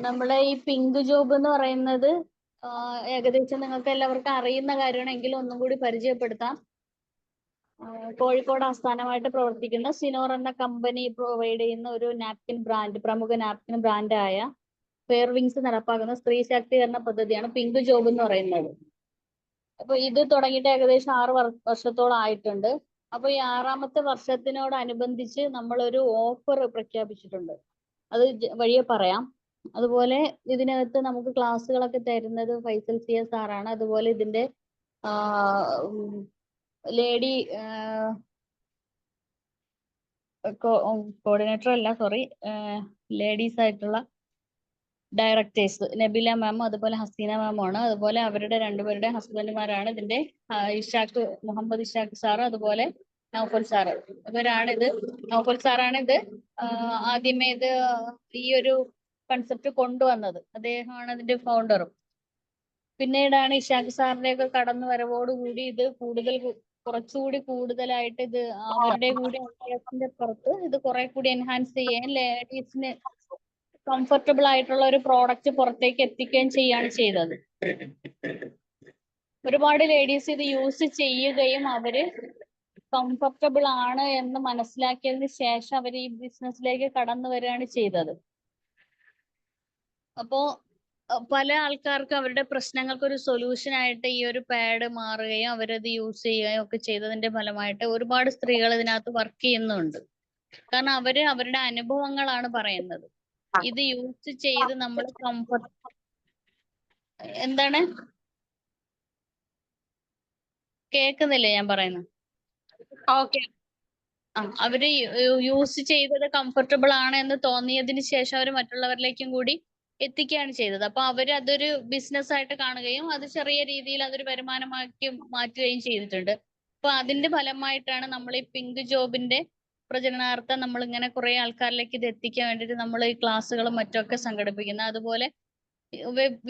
നമ്മുടെ ഈ pink job എന്ന് പറയുന്നത് ഏകദേശം നിങ്ങൾക്ക് എല്ലാവർക്കും അറിയുന്ന കാര്യമാണെങ്കിലും ഒന്നും കൂടി പരിചയപ്പെടുത്താം. കോഴിക്കോട് ആസ്ഥാനമായിട്ട് പ്രവർത്തിക്കുന്ന സിനോർ എന്ന കമ്പനി പ്രൊവൈഡ് ചെയ്യുന്ന ഒരു നാപ്കിൻ ബ്രാൻഡ്, പ്രമുഖ നാപ്കിൻ ബ്രാൻഡായ ഫെയർവിങ്സ് നടപ്പാക്കുന്ന സ്ത്രീ ശാക്തീകരണ പദ്ധതിയാണ് പിങ്ക് ജോബ് എന്ന് പറയുന്നത്. അപ്പൊ ഇത് തുടങ്ങിയിട്ട് ഏകദേശം 6 വർഷത്തോളം ആയിട്ടുണ്ട്. അപ്പൊ ഈ 6ാമത്തെ വർഷത്തിനോടനുബന്ധിച്ച് നമ്മളൊരു ഓഫർ പ്രഖ്യാപിച്ചിട്ടുണ്ട്. അത് വഴിയെ പറയാം. അതുപോലെ ഇതിനകത്ത് നമുക്ക് ക്ലാസ്സുകളൊക്കെ തരുന്നത് ഫൈസൽ CS സാറാണ്. അതുപോലെ ഇതിന്റെ ലേഡി കോർഡിനേറ്റർ അല്ല, സോറി, ലേഡീസ് ആയിട്ടുള്ള ഡയറക്ടേഴ്സ് നബില മാമും അതുപോലെ ഹസീന മാമുമാണ്. അതുപോലെ അവരുടെ രണ്ടുപേരുടെ ഹസ്ബൻഡുമാരാണ് ഇതിന്റെ മുഹമ്മദ് ഇഷാഖ് സാറ്, അതുപോലെ നൗഫൽ സാറ്. നൗഫൽ സാറാണ് ഇത് ആദ്യമേ ഈ ഒരു കൺസെപ്റ്റ് കൊണ്ടുവന്നത്. അദ്ദേഹമാണ് ഇതിന്റെ ഫൗണ്ടറും. പിന്നീടാണ് ഇഷാഖ് സാറിന്റെ ഒക്കെ കടന്നു വരവോടുകൂടി ഇത് കുറച്ചുകൂടി കൂടുതലായിട്ട് ഇത് അവരുടെ കൂടി ഐഡിയാസിന്റെ പുറത്ത് ഇത് കുറെ കൂടി എൻഹാൻസ് ചെയ്യാൻ, ലേഡീസിന് കംഫർട്ടബിൾ ആയിട്ടുള്ള ഒരു പ്രോഡക്റ്റ് പുറത്തേക്ക് എത്തിക്കുകയും ചെയ്യാണ് ചെയ്തത്. ഒരുപാട് ലേഡീസ് ഇത് യൂസ് ചെയ്യുകയും അവര് കംഫർട്ടബിൾ ആണ് എന്ന് മനസ്സിലാക്കിയതിന് ശേഷം അവർ ഈ ബിസിനസ്സിലേക്ക് കടന്നു വരികയാണ് ചെയ്തത്. അപ്പോ പല ആൾക്കാർക്ക് അവരുടെ പ്രശ്നങ്ങൾക്ക് ഒരു സൊല്യൂഷൻ ആയിട്ട് ഈ ഒരു പാഡ് മാറുകയും അവരത് യൂസ് ചെയ്യുകയും ഒക്കെ ചെയ്തതിന്റെ ഫലമായിട്ട് ഒരുപാട് സ്ത്രീകൾ ഇതിനകത്ത് വർക്ക് ചെയ്യുന്നുണ്ട്. കാരണം അവരുടെ അനുഭവങ്ങളാണ് പറയുന്നത്. ഇത് യൂസ് ചെയ്ത് നമ്മൾ എന്താണ് കേൾക്കുന്നില്ലേ ഞാൻ പറയുന്നത്? ഓക്കെ. അവര് യൂസ് ചെയ്തത് കംഫർട്ടബിൾ ആണ് എന്ന് തോന്നിയതിന് ശേഷം അവർ മറ്റുള്ളവരിലേക്കും കൂടി എത്തിക്കുകയാണ് ചെയ്തത്. അപ്പൊ അവര് അതൊരു ബിസിനസ് ആയിട്ട് കാണുകയും അത് ചെറിയ രീതിയിൽ അതൊരു വരുമാനമാക്കി മാറ്റുകയും ചെയ്തിട്ടുണ്ട്. അപ്പൊ അതിന്റെ ഫലമായിട്ടാണ് നമ്മൾ ഈ പിങ്ക് ജോബിന്റെ പ്രചരണാർത്ഥം നമ്മൾ ഇങ്ങനെ കുറെ ആൾക്കാരിലേക്ക് ഇത് എത്തിക്കാൻ വേണ്ടിയിട്ട് നമ്മൾ ഈ ക്ലാസ്സുകളും മറ്റൊക്കെ സംഘടിപ്പിക്കുന്നത്. അതുപോലെ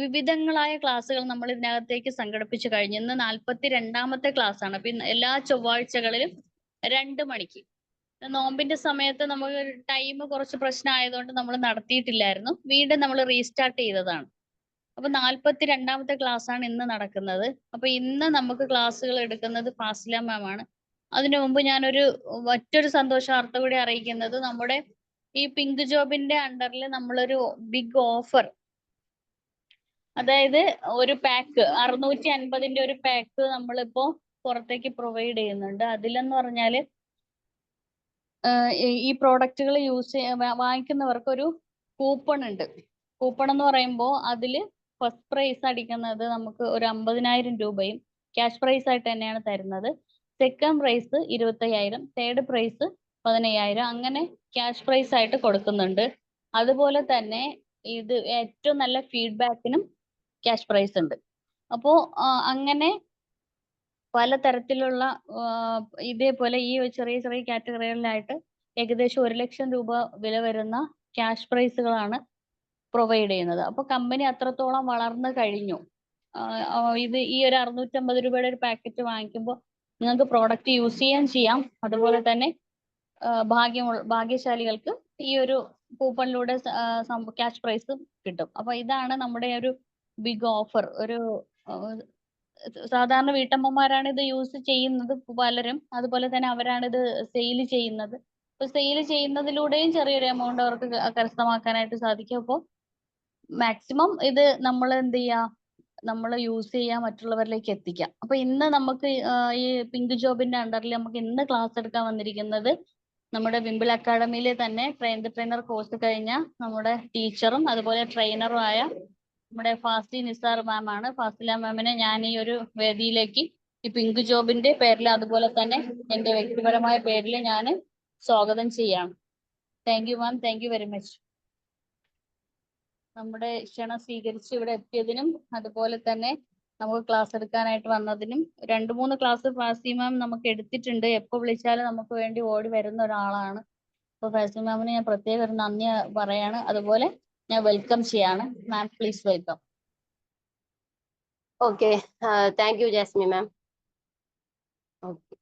വിവിധങ്ങളായ ക്ലാസ്സുകൾ നമ്മൾ ഇതിനകത്തേക്ക് സംഘടിപ്പിച്ചു കഴിഞ്ഞു. ഇന്ന് 42ാമത്തെ ക്ലാസ് ആണ്. അപ്പൊ എല്ലാ ചൊവ്വാഴ്ചകളിലും 2 മണിക്ക്. നോമ്പിന്റെ സമയത്ത് നമുക്ക് ടൈം കുറച്ച് പ്രശ്നമായതുകൊണ്ട് നമ്മൾ നടത്തിയിട്ടില്ലായിരുന്നു. വീണ്ടും നമ്മൾ റീസ്റ്റാർട്ട് ചെയ്തതാണ്. അപ്പൊ 42ാമത്തെ ക്ലാസ് ആണ് ഇന്ന് നടക്കുന്നത്. അപ്പൊ ഇന്ന് നമുക്ക് ക്ലാസ്സുകൾ എടുക്കുന്നത് ഫാസില മാം ആണ്. അതിനു മുമ്പ് ഞാനൊരു മറ്റൊരു സന്തോഷാർത്ഥം കൂടി അറിയിക്കുന്നത്, നമ്മുടെ ഈ പിങ്ക് ജോബിന്റെ അണ്ടറിൽ നമ്മളൊരു ബിഗ് ഓഫർ, അതായത് ഒരു പാക്ക് 650ന്റെ ഒരു പാക്ക് നമ്മളിപ്പോ പുറത്തേക്ക് പ്രൊവൈഡ് ചെയ്യുന്നുണ്ട്. അതിലെന്ന് പറഞ്ഞാല് ഈ പ്രോഡക്റ്റുകൾ വാങ്ങിക്കുന്നവർക്ക് ഒരു കൂപ്പൺ ഉണ്ട്. കൂപ്പൺ എന്ന് പറയുമ്പോൾ അതിൽ ഫസ്റ്റ് പ്രൈസ് അടിക്കുന്നത് നമുക്ക് ഒരു 50,000 രൂപയും ക്യാഷ് പ്രൈസ് ആയിട്ട് തന്നെയാണ് തരുന്നത്. സെക്കൻഡ് പ്രൈസ് 25,000, തേർഡ് പ്രൈസ് 15,000, അങ്ങനെ ക്യാഷ് പ്രൈസ് ആയിട്ട് കൊടുക്കുന്നുണ്ട്. അതുപോലെ തന്നെ ഇത് ഏറ്റവും നല്ല ഫീഡ്ബാക്കിനും ക്യാഷ് പ്രൈസ് ഉണ്ട്. അപ്പോ അങ്ങനെ പലതരത്തിലുള്ള ഇതേപോലെ ഈ ചെറിയ ചെറിയ കാറ്റഗറികളിലായിട്ട് ഏകദേശം 1 ലക്ഷം രൂപ വില വരുന്ന ക്യാഷ് പ്രൈസുകളാണ് പ്രൊവൈഡ് ചെയ്യുന്നത്. അപ്പൊ കമ്പനി അത്രത്തോളം വളർന്നു കഴിഞ്ഞു. ഇത് ഈ ഒരു 650 രൂപയുടെ ഒരു പാക്കറ്റ് വാങ്ങിക്കുമ്പോൾ നിങ്ങൾക്ക് പ്രോഡക്റ്റ് യൂസ് ചെയ്യാം. അതുപോലെ തന്നെ ഭാഗ്യശാലികൾക്ക് ഈ ഒരു കൂപ്പണിലൂടെ ക്യാഷ് പ്രൈസ് കിട്ടും. അപ്പൊ ഇതാണ് നമ്മുടെ ഒരു ബിഗ് ഓഫർ. ഒരു സാധാരണ വീട്ടമ്മമാരാണ് ഇത് യൂസ് ചെയ്യുന്നത് പലരും. അതുപോലെ തന്നെ അവരാണ് ഇത് സെയിൽ ചെയ്യുന്നത്. അപ്പൊ സെയിൽ ചെയ്യുന്നതിലൂടെയും ചെറിയൊരു എമൗണ്ട് അവർക്ക് കരസ്ഥമാക്കാനായിട്ട് സാധിക്കും. അപ്പോൾ മാക്സിമം ഇത് നമ്മൾ എന്ത് ചെയ്യാം, നമ്മൾ യൂസ് ചെയ്യാൻ മറ്റുള്ളവരിലേക്ക് എത്തിക്കാം. അപ്പൊ ഇന്ന് നമുക്ക് ഈ പിങ്ക് ജോബിന്റെ അണ്ടറിൽ നമുക്ക് ഇന്ന് ക്ലാസ് എടുക്കാൻ വന്നിരിക്കുന്നത് നമ്മുടെ വിംബിൾ അക്കാഡമിയിലെ തന്നെ ട്രെയിനർ കോഴ്സ് കഴിഞ്ഞ നമ്മുടെ ടീച്ചറും അതുപോലെ ട്രെയിനറും ആയ നമ്മുടെ ഫാസി നിസാർ മാം ആണ്. ഫാസില മാമിനെ ഞാൻ ഈ ഒരു വേദിയിലേക്ക് ഈ പിങ്ക് ജോബിന്റെ പേരിൽ അതുപോലെ തന്നെ എന്റെ വ്യക്തിപരമായ പേരിൽ ഞാൻ സ്വാഗതം ചെയ്യാണ്. Thank you ma'am, thank you very much. നമ്മുടെ ക്ഷണം സ്വീകരിച്ച് ഇവിടെ എത്തിയതിനും അതുപോലെ തന്നെ നമുക്ക് ക്ലാസ് എടുക്കാനായിട്ട് വന്നതിനും 2-3 ക്ലാസ് ഫാസി മാം നമുക്ക് എടുത്തിട്ടുണ്ട്. എപ്പോൾ വിളിച്ചാലും നമുക്ക് വേണ്ടി ഓടി വരുന്ന ഒരാളാണ്. അപ്പൊ ഫാസി മാമിന് ഞാൻ പ്രത്യേക ഒരു നന്ദി പറയാണ്. അതുപോലെ ഞാൻ വെൽക്കം ചെയ്യാണ്. Ma'am please welcome. Okay, thank you Jasmi ma'am. Okay,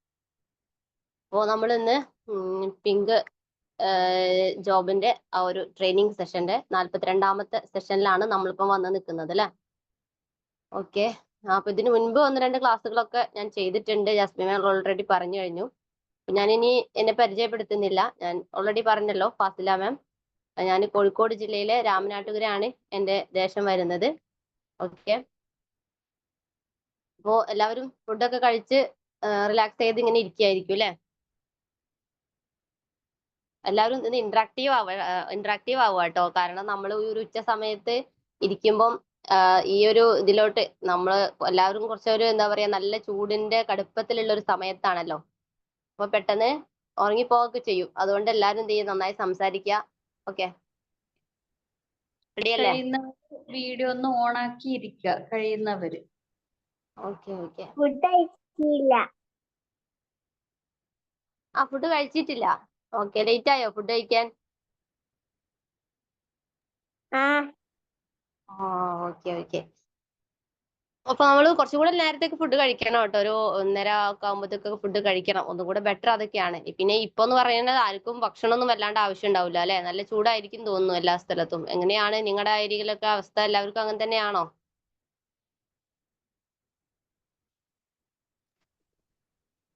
അപ്പോൾ നമ്മൾ ഇന്ന് പിങ്ക് ജോബിന്റെ ആ ഒരു ട്രെയിനിങ് സെഷന്റെ 42ാമത്തെ സെഷനിലാണ് നമ്മളിപ്പം വന്ന് നിൽക്കുന്നത് അല്ലെ. ഓക്കെ, അപ്പൊ ഇതിനു മുൻപ് 1-2 ക്ലാസ്സുകളൊക്കെ ഞാൻ ചെയ്തിട്ടുണ്ട്. ജാസ്മിൻ മാം ഓൾറെഡി പറഞ്ഞു കഴിഞ്ഞു. ഞാനിനി എന്നെ പരിചയപ്പെടുത്തുന്നില്ല. ഞാൻ ഓൾറെഡി പറഞ്ഞല്ലോ, ഫാസില മാം. ഞാൻ കോഴിക്കോട് ജില്ലയിലെ രാമനാട്ടുകരയാണ് എന്റെ ദേശം വരുന്നത്. ഓക്കെ, അപ്പോ എല്ലാവരും ഫുഡൊക്കെ കഴിച്ച് റിലാക്സ് ചെയ്ത് ഇങ്ങനെ ഇരിക്കുകയായിരിക്കും അല്ലെ. എല്ലാവരും ഇത് ഇന്ററാക്റ്റീവ് ആവുക കേട്ടോ. കാരണം നമ്മൾ ഒരു ഉച്ച സമയത്ത് ഇരിക്കുമ്പം ഈ ഒരു ഇതിലോട്ട് നമ്മൾ എല്ലാവരും കുറച്ചൊരു എന്താ പറയാ നല്ല ചൂടിന്റെ കടുപ്പത്തിലുള്ള ഒരു സമയത്താണല്ലോ. അപ്പൊ പെട്ടെന്ന് ഉറങ്ങിപ്പോകൊക്കെ ചെയ്യും. അതുകൊണ്ട് എല്ലാവരും എന്ത് ചെയ്യും, നന്നായി സംസാരിക്കുക. ഓക്കെ, റെഡി അല്ലേ? വീഡിയോ ഒന്ന് ഓൺ ആക്കി ഇരിക്കുക കഴിയുന്നവര്. Okay okay. ഫുഡ് കഴിച്ചില്ല. ഫുഡ് കഴിച്ചിട്ടില്ല. ഓക്കെ, ലേറ്റ് ആയോ ഫുഡ് കഴിക്കാൻ? Okay okay. അപ്പൊ നമ്മള് കുറച്ചും കൂടെ നേരത്തേക്ക് ഫുഡ് കഴിക്കണം കേട്ടോ. ഒരു 1:30 ഒക്കെ ആകുമ്പോഴത്തേക്ക് ഫുഡ് കഴിക്കണം. ഒന്നും കൂടെ ബെറ്റർ അതൊക്കെയാണ്. പിന്നെ ഇപ്പൊ എന്ന് പറയുന്നത് ആർക്കും ഭക്ഷണമൊന്നും വല്ലാണ്ട് ആവശ്യം ഉണ്ടാവില്ല അല്ലെ. നല്ല ചൂടായിരിക്കും തോന്നുന്നു എല്ലാ സ്ഥലത്തും. എങ്ങനെയാണ് നിങ്ങളുടെ ഏരിയയിലൊക്കെ അവസ്ഥ? എല്ലാവർക്കും അങ്ങനെ തന്നെയാണോ?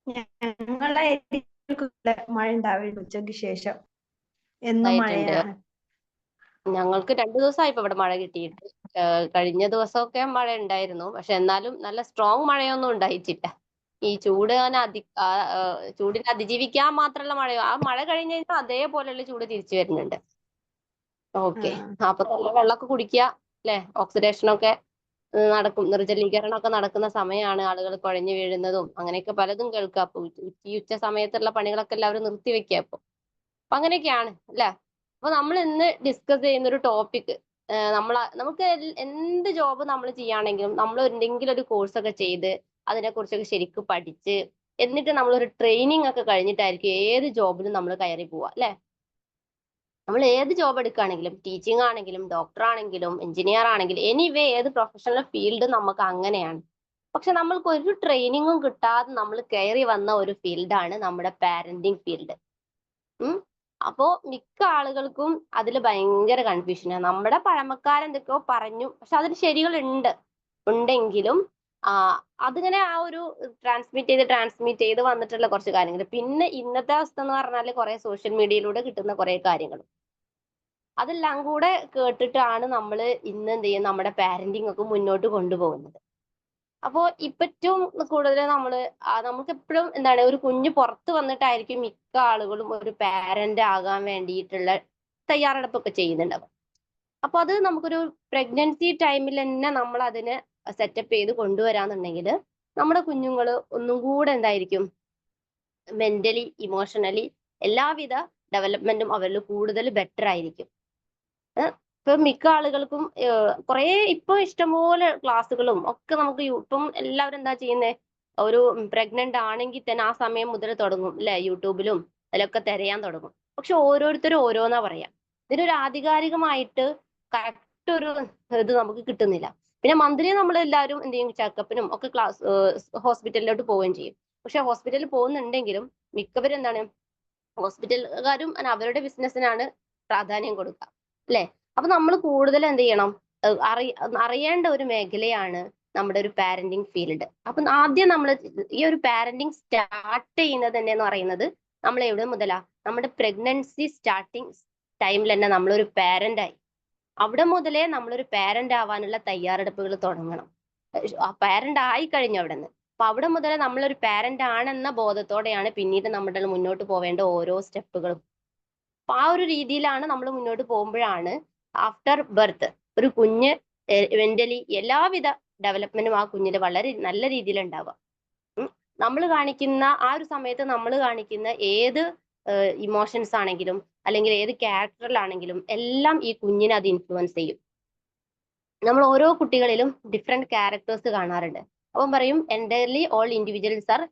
ഞങ്ങളുടെ മഴ ഉണ്ടാവില്ല ഉച്ചയ്ക്ക് ശേഷം. എന്നും മഴയാണ്. ഞങ്ങൾക്ക് 2 ദിവസമായി ഇപ്പൊ ഇവിടെ മഴ കിട്ടിയിട്ട്. കഴിഞ്ഞ ദിവസമൊക്കെ മഴ ഉണ്ടായിരുന്നു. പക്ഷെ എന്നാലും നല്ല സ്ട്രോങ് മഴയൊന്നും ഉണ്ടായിട്ടില്ല. ഈ ചൂട് ചൂടിനെ അതിജീവിക്കാൻ മാത്രമുള്ള മഴയോ, ആ മഴ കഴിഞ്ഞ് കഴിഞ്ഞാൽ അതേപോലെയുള്ള ചൂട് തിരിച്ചു വരുന്നുണ്ട്. ഓക്കെ, അപ്പൊ നല്ല വെള്ളമൊക്കെ കുടിക്കുക അല്ലെ. ഓക്സിഡേഷനൊക്കെ നടക്കും, നിർജ്ജലീകരണമൊക്കെ നടക്കുന്ന സമയമാണ്. ആളുകൾ കുഴഞ്ഞു വീഴുന്നതും അങ്ങനെയൊക്കെ പലതും കേൾക്കുക. അപ്പൊ ഈ ഉച്ച സമയത്തുള്ള പണികളൊക്കെ എല്ലാവരും നിർത്തിവെക്കുക അപ്പൊ അങ്ങനെയൊക്കെയാണ് അല്ലെ. അപ്പൊ നമ്മൾ ഇന്ന് ഡിസ്കസ് ചെയ്യുന്ന ഒരു ടോപ്പിക്, നമുക്ക് എന്ത് ജോബ് നമ്മൾ ചെയ്യുകയാണെങ്കിലും നമ്മൾ എന്തെങ്കിലും ഒരു കോഴ്സ് ഒക്കെ ചെയ്ത് അതിനെക്കുറിച്ചൊക്കെ ശരിക്കും പഠിച്ച് എന്നിട്ട് നമ്മളൊരു ട്രെയിനിങ് ഒക്കെ കഴിഞ്ഞിട്ടായിരിക്കും ഏത് ജോബിലും നമ്മൾ കയറി പോവുക അല്ലെ. നമ്മൾ ഏത് ജോബ് എടുക്കുകയാണെങ്കിലും, ടീച്ചിങ് ആണെങ്കിലും ഡോക്ടർ ആണെങ്കിലും എഞ്ചിനീയർ ആണെങ്കിലും എനിവേ ഏത് പ്രൊഫഷണൽ ഫീൽഡ് നമുക്ക് അങ്ങനെയാണ്. പക്ഷെ നമ്മൾക്ക് ഒരു ട്രെയിനിങ്ങും കിട്ടാതെ നമ്മൾ കയറി വന്ന ഒരു ഫീൽഡാണ് നമ്മുടെ പാരന്റിങ് ഫീൽഡ്. അപ്പോ മിക്ക ആളുകൾക്കും അതിൽ ഭയങ്കര കൺഫ്യൂഷനാണ്. നമ്മുടെ പഴമക്കാരെന്തൊക്കെയോ പറഞ്ഞു, പക്ഷെ അതിന് ഉണ്ടെങ്കിലും അതിങ്ങനെ ആ ഒരു ട്രാൻസ്മിറ്റ് ചെയ്ത് വന്നിട്ടുള്ള കുറച്ച് കാര്യങ്ങൾ. പിന്നെ ഇന്നത്തെ അവസ്ഥ എന്ന് പറഞ്ഞാൽ കുറെ സോഷ്യൽ മീഡിയയിലൂടെ കിട്ടുന്ന കുറെ കാര്യങ്ങൾ, അതെല്ലാം കൂടെ കേട്ടിട്ടാണ് നമ്മൾ ഇന്ന് എന്ത് ചെയ്യും, നമ്മുടെ പാരന്റിങ് ഒക്കെ മുന്നോട്ട് കൊണ്ടുപോകുന്നത്. അപ്പോ ഏറ്റവും കൂടുതൽ നമുക്ക് എപ്പോഴും എന്താണ്, ഒരു കുഞ്ഞ് പുറത്ത് വന്നിട്ടായിരിക്കും മിക്ക ആളുകളും ഒരു പാരന്റ് ആകാൻ വേണ്ടിയിട്ടുള്ള തയ്യാറെടുപ്പൊക്കെ ചെയ്യുന്നുണ്ടാവും. അപ്പൊ അത് നമുക്കൊരു പ്രഗ്നൻസി ടൈമിൽ തന്നെ നമ്മൾ അതിനെ സെറ്റപ്പ് ചെയ്ത് കൊണ്ടുവരാന്നുണ്ടെങ്കിൽ നമ്മുടെ കുഞ്ഞുങ്ങൾ ഒന്നും കൂടെ എന്തായിരിക്കും, മെന്റലി ഇമോഷണലി എല്ലാവിധ ഡെവലപ്മെന്റും അവരിൽ കൂടുതൽ ബെറ്റർ ആയിരിക്കും. ഇപ്പൊ മിക്ക ആളുകൾക്കും കുറെ ഇപ്പൊ ഇഷ്ടംപോലെ ക്ലാസ്സുകളും ഒക്കെ നമുക്ക് ഇപ്പം എല്ലാവരും എന്താ ചെയ്യുന്നത്, ഒരു പ്രഗ്നന്റ് ആണെങ്കിൽ തന്നെ ആ സമയം മുതൽ തുടങ്ങും അല്ലെ, യൂട്യൂബിലും അതിലൊക്കെ തിരയാൻ തുടങ്ങും. പക്ഷെ ഓരോരുത്തരും ഓരോന്നാ പറയാം. ഇതിനൊരു ആധികാരികമായിട്ട് കറക്റ്റ് ഒരു ഇത് നമുക്ക് കിട്ടുന്നില്ല. പിന്നെ മന്ത്ലി നമ്മൾ എല്ലാവരും എന്ത് ചെയ്യും, ചെക്കപ്പിനും ഒക്കെ ഹോസ്പിറ്റലിലോട്ട് പോവുകയും ചെയ്യും. പക്ഷെ ഹോസ്പിറ്റലിൽ പോകുന്നുണ്ടെങ്കിലും മിക്കവരും എന്താണ്, ഹോസ്പിറ്റലുകാരും അവരുടെ ബിസിനസ്സിനാണ് പ്രാധാന്യം കൊടുക്കുക അല്ലെ. അപ്പൊ നമ്മൾ കൂടുതൽ എന്ത് ചെയ്യണം, അറിയേണ്ട ഒരു മേഖലയാണ് നമ്മുടെ ഒരു പാരന്റിങ് ഫീൽഡ്. അപ്പൊ ആദ്യം നമ്മൾ ഈ ഒരു പാരന്റിങ് സ്റ്റാർട്ട് ചെയ്യുന്നത് തന്നെ എന്ന് പറയുന്നത് നമ്മൾ എവിടെ മുതലാ, നമ്മുടെ പ്രഗ്നൻസി സ്റ്റാർട്ടിങ് ടൈമിൽ തന്നെ നമ്മളൊരു പാരന്റ് ആയി. അവിടെ മുതലേ നമ്മളൊരു പാരന്റ് ആവാനുള്ള തയ്യാറെടുപ്പുകൾ തുടങ്ങണം. പാരന്റ് ആയി കഴിഞ്ഞു അവിടെ നിന്ന്. അപ്പൊ അവിടെ മുതലേ നമ്മളൊരു പാരന്റ് ആണെന്ന ബോധത്തോടെയാണ് പിന്നീട് നമ്മുടെ മുന്നോട്ട് പോവേണ്ട ഓരോ സ്റ്റെപ്പുകളും. അപ്പൊ ആ ഒരു രീതിയിലാണ് നമ്മൾ മുന്നോട്ട് പോകുമ്പോഴാണ് ആഫ്റ്റർ ബർത്ത് ഒരു കുഞ്ഞ് മെന്റലി എല്ലാവിധ ഡെവലപ്മെന്റും ആ കുഞ്ഞിന് വളരെ നല്ല രീതിയിൽ ഉണ്ടാവുക. നമ്മൾ കാണിക്കുന്ന ആ ഒരു സമയത്ത് നമ്മൾ കാണിക്കുന്ന ഏത് ഇമോഷൻസ് ആണെങ്കിലും അല്ലെങ്കിൽ ഏത് ക്യാരക്ടറിലാണെങ്കിലും എല്ലാം ഈ കുഞ്ഞിനെ അത് ഇൻഫ്ലുവൻസ് ചെയ്യും. നമ്മൾ ഓരോ കുട്ടികളിലും ഡിഫറെന്റ് ക്യാരക്ടേഴ്സ് കാണാറുണ്ട്. അപ്പം പറയും entirely all individuals are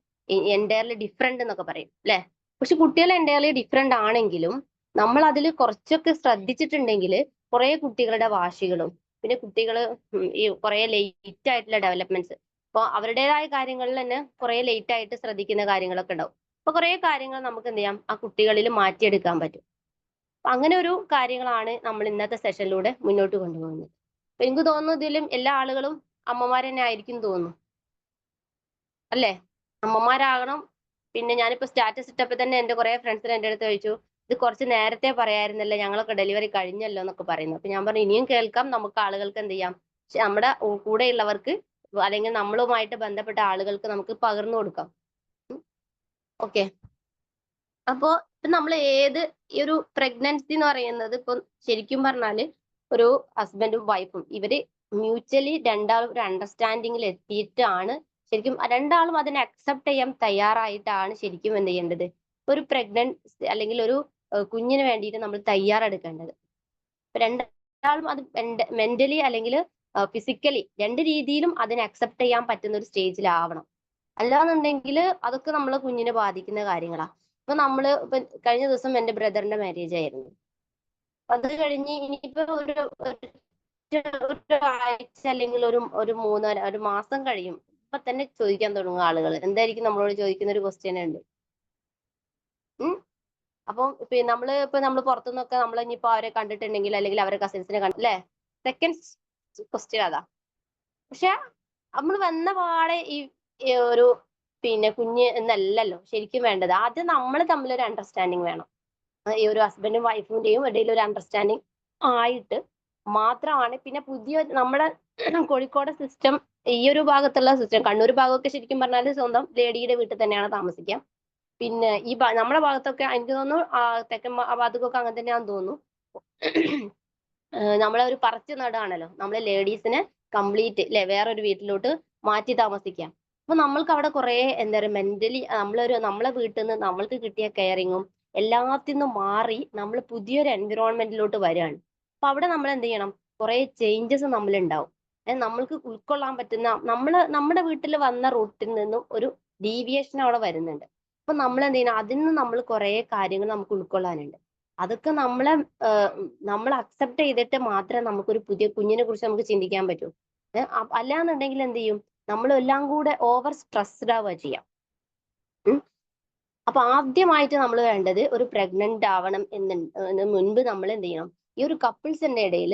entirely different എന്നൊക്കെ പറയും അല്ലെ. പക്ഷെ കുട്ടികൾ എൻറ്റയർലി ഡിഫറെന്റ് ആണെങ്കിലും നമ്മൾ അതിൽ കുറച്ചൊക്കെ ശ്രദ്ധിച്ചിട്ടുണ്ടെങ്കിൽ കുറെ കുട്ടികളുടെ വാശികളും പിന്നെ കുട്ടികൾ ഈ കുറെ ലേറ്റ് ആയിട്ടുള്ള ഡെവലപ്മെന്റ്സ്, അപ്പൊ അവരുടേതായ കാര്യങ്ങളിൽ തന്നെ കുറെ ലേറ്റ് ആയിട്ട് ശ്രദ്ധിക്കുന്ന കാര്യങ്ങളൊക്കെ ഉണ്ടാവും. അപ്പൊ കുറെ കാര്യങ്ങൾ നമുക്ക് എന്ത് ചെയ്യാം, ആ കുട്ടികളിൽ മാറ്റിയെടുക്കാൻ പറ്റും. അങ്ങനെ ഒരു കാര്യങ്ങളാണ് നമ്മൾ ഇന്നത്തെ സെഷനിലൂടെ മുന്നോട്ട് കൊണ്ടുപോകുന്നത്. എനിക്ക് തോന്നുന്നു ഇതിലും എല്ലാ ആളുകളും അമ്മമാർ തന്നെ ആയിരിക്കും തോന്നുന്നു, അല്ലേ? അമ്മമാരാകണം. പിന്നെ ഞാനിപ്പോ സ്റ്റാറ്റസ് ഇട്ടപ്പോ തന്നെ എന്റെ കുറെ ഫ്രണ്ട്സിന് എന്റെ അടുത്ത് ചോദിച്ചു, ഇത് കുറച്ച് നേരത്തെ പറയായിരുന്നല്ലോ, ഞങ്ങളൊക്കെ ഡെലിവറി കഴിഞ്ഞല്ലോ എന്നൊക്കെ പറയുന്നു. അപ്പൊ ഞാൻ പറഞ്ഞു ഇനിയും കേൾക്കാം, നമുക്ക് ആളുകൾക്ക് എന്ത് ചെയ്യാം, നമ്മുടെ കൂടെയുള്ളവർക്ക് അല്ലെങ്കിൽ നമ്മളുമായിട്ട് ബന്ധപ്പെട്ട ആളുകൾക്ക് നമുക്ക് പകർന്നു കൊടുക്കാം. ഓക്കെ. അപ്പോ ഇപ്പൊ നമ്മൾ ഈ ഒരു പ്രഗ്നൻസി എന്ന് പറയുന്നത് ഇപ്പൊ ശരിക്കും പറഞ്ഞാല് ഒരു ഹസ്ബൻഡും വൈഫും ഇവര് മ്യൂച്വലി രണ്ടാളും ഒരു അണ്ടർസ്റ്റാൻഡിങ്ങിൽ എത്തിയിട്ടാണ് ശരിക്കും രണ്ടാളും അതിനെ അക്സെപ്റ്റ് ചെയ്യാൻ തയ്യാറായിട്ടാണ് ശരിക്കും എന്ത് ചെയ്യേണ്ടത്, ഒരു പ്രഗ്നൻസി അല്ലെങ്കിൽ ഒരു കുഞ്ഞിന് വേണ്ടിയിട്ട് നമ്മൾ തയ്യാറെടുക്കേണ്ടത്. രണ്ടാളും അത് മെന്റലി അല്ലെങ്കിൽ ഫിസിക്കലി രണ്ട് രീതിയിലും അതിനെ അക്സെപ്റ്റ് ചെയ്യാൻ പറ്റുന്ന ഒരു സ്റ്റേജിലാവണം. അല്ലാന്നുണ്ടെങ്കിൽ അതൊക്കെ നമ്മളെ കുഞ്ഞിനെ ബാധിക്കുന്ന കാര്യങ്ങളാ. ഇപ്പൊ കഴിഞ്ഞ ദിവസം എന്റെ ബ്രദറിന്റെ മാരേജ് ആയിരുന്നു. അത് കഴിഞ്ഞ് ഇനിയിപ്പോ ഒരു ആഴ്ച അല്ലെങ്കിൽ ഒരു മാസം കഴിയും. ഇപ്പൊ തന്നെ ചോദിക്കാൻ തുടങ്ങും ആളുകൾ. എന്തായിരിക്കും നമ്മളോട് ചോദിക്കുന്ന ഒരു ക്വസ്റ്റ്യൻ ഉണ്ട്. അപ്പം നമ്മൾ പുറത്തുനിന്നൊക്കെ നമ്മൾ ഇനിയിപ്പോ അവരെ കണ്ടിട്ടുണ്ടെങ്കിൽ അല്ലെങ്കിൽ അവരെ കസിൻസിനെ കണ്ടല്ലേ, സെക്കൻഡ് ക്വസ്റ്റ്യൻ അതാ. പക്ഷെ നമ്മൾ വന്ന പാടെ ഈ ഒരു കുഞ്ഞ് എന്നല്ലല്ലോ ശരിക്കും വേണ്ടത്. ആദ്യം നമ്മൾ തമ്മിലൊരു അണ്ടർസ്റ്റാൻഡിങ് വേണം. ഈ ഒരു ഹസ്ബൻഡും വൈഫിന്റെയും ഇടയിൽ ഒരു അണ്ടർസ്റ്റാൻഡിങ് ആയിട്ട് മാത്രമാണ് പിന്നെ നമ്മുടെ കോഴിക്കോട് സിസ്റ്റം, ഈ ഒരു ഭാഗത്തുള്ള സിസ്റ്റം, കണ്ണൂർ ഭാഗമൊക്കെ ശരിക്കും പറഞ്ഞാൽ സ്വന്തം ലേഡിയുടെ വീട്ടിൽ തന്നെയാണ് താമസിക്കാം. പിന്നെ നമ്മുടെ ഭാഗത്തൊക്കെ എനിക്ക് തോന്നുന്നു തെക്കൻ ഭാഗത്തൊക്കെ അങ്ങനെ തന്നെയാണെന്ന് തോന്നുന്നു. നമ്മളെ ഒരു പറച്ചു നടാണല്ലോ, നമ്മളെ ലേഡീസിനെ കംപ്ലീറ്റ് വേറൊരു വീട്ടിലോട്ട് മാറ്റി താമസിക്കാം. അപ്പൊ നമ്മൾക്ക് അവിടെ കുറെ എന്താ പറയുക മെന്റലി നമ്മളെ വീട്ടിൽ നിന്ന് നമ്മൾക്ക് കിട്ടിയ കെയറിങ്ങും എല്ലാത്തിനും മാറി നമ്മൾ പുതിയൊരു എൻവിറോൺമെന്റിലോട്ട് വരികയാണ്. അപ്പൊ അവിടെ നമ്മൾ എന്ത് ചെയ്യണം, കുറെ ചേഞ്ചസ് നമ്മളുണ്ടാവും. നമ്മൾക്ക് ഉൾക്കൊള്ളാൻ പറ്റുന്ന നമ്മുടെ വീട്ടിൽ വന്ന റൂട്ടിൽ നിന്നും ഒരു ഡീവിയേഷൻ അവിടെ വരുന്നുണ്ട്. അപ്പൊ നമ്മൾ എന്ത് ചെയ്യണം, അതിൽ നിന്ന് നമ്മൾ കുറെ കാര്യങ്ങൾ നമുക്ക് ഉൾക്കൊള്ളാനുണ്ട്. അതൊക്കെ നമ്മൾ അക്സെപ്റ്റ് ചെയ്തിട്ട് മാത്രമേ നമുക്കൊരു പുതിയ കുഞ്ഞിനെ കുറിച്ച് നമുക്ക് ചിന്തിക്കാൻ പറ്റൂ. അല്ലാന്നുണ്ടെങ്കിൽ എന്ത് ചെയ്യും, നമ്മളെല്ലാം കൂടെ ഓവർ സ്ട്രെസ്ഡ് ആവുക ചെയ്യാം. അപ്പൊ ആദ്യമായിട്ട് നമ്മൾ വേണ്ടത് ഒരു പ്രഗ്നന്റ് ആവണം എന്ന് മുൻപ് നമ്മൾ എന്ത് ചെയ്യണം, ഈ ഒരു കപ്പിൾസിന്റെ ഇടയിൽ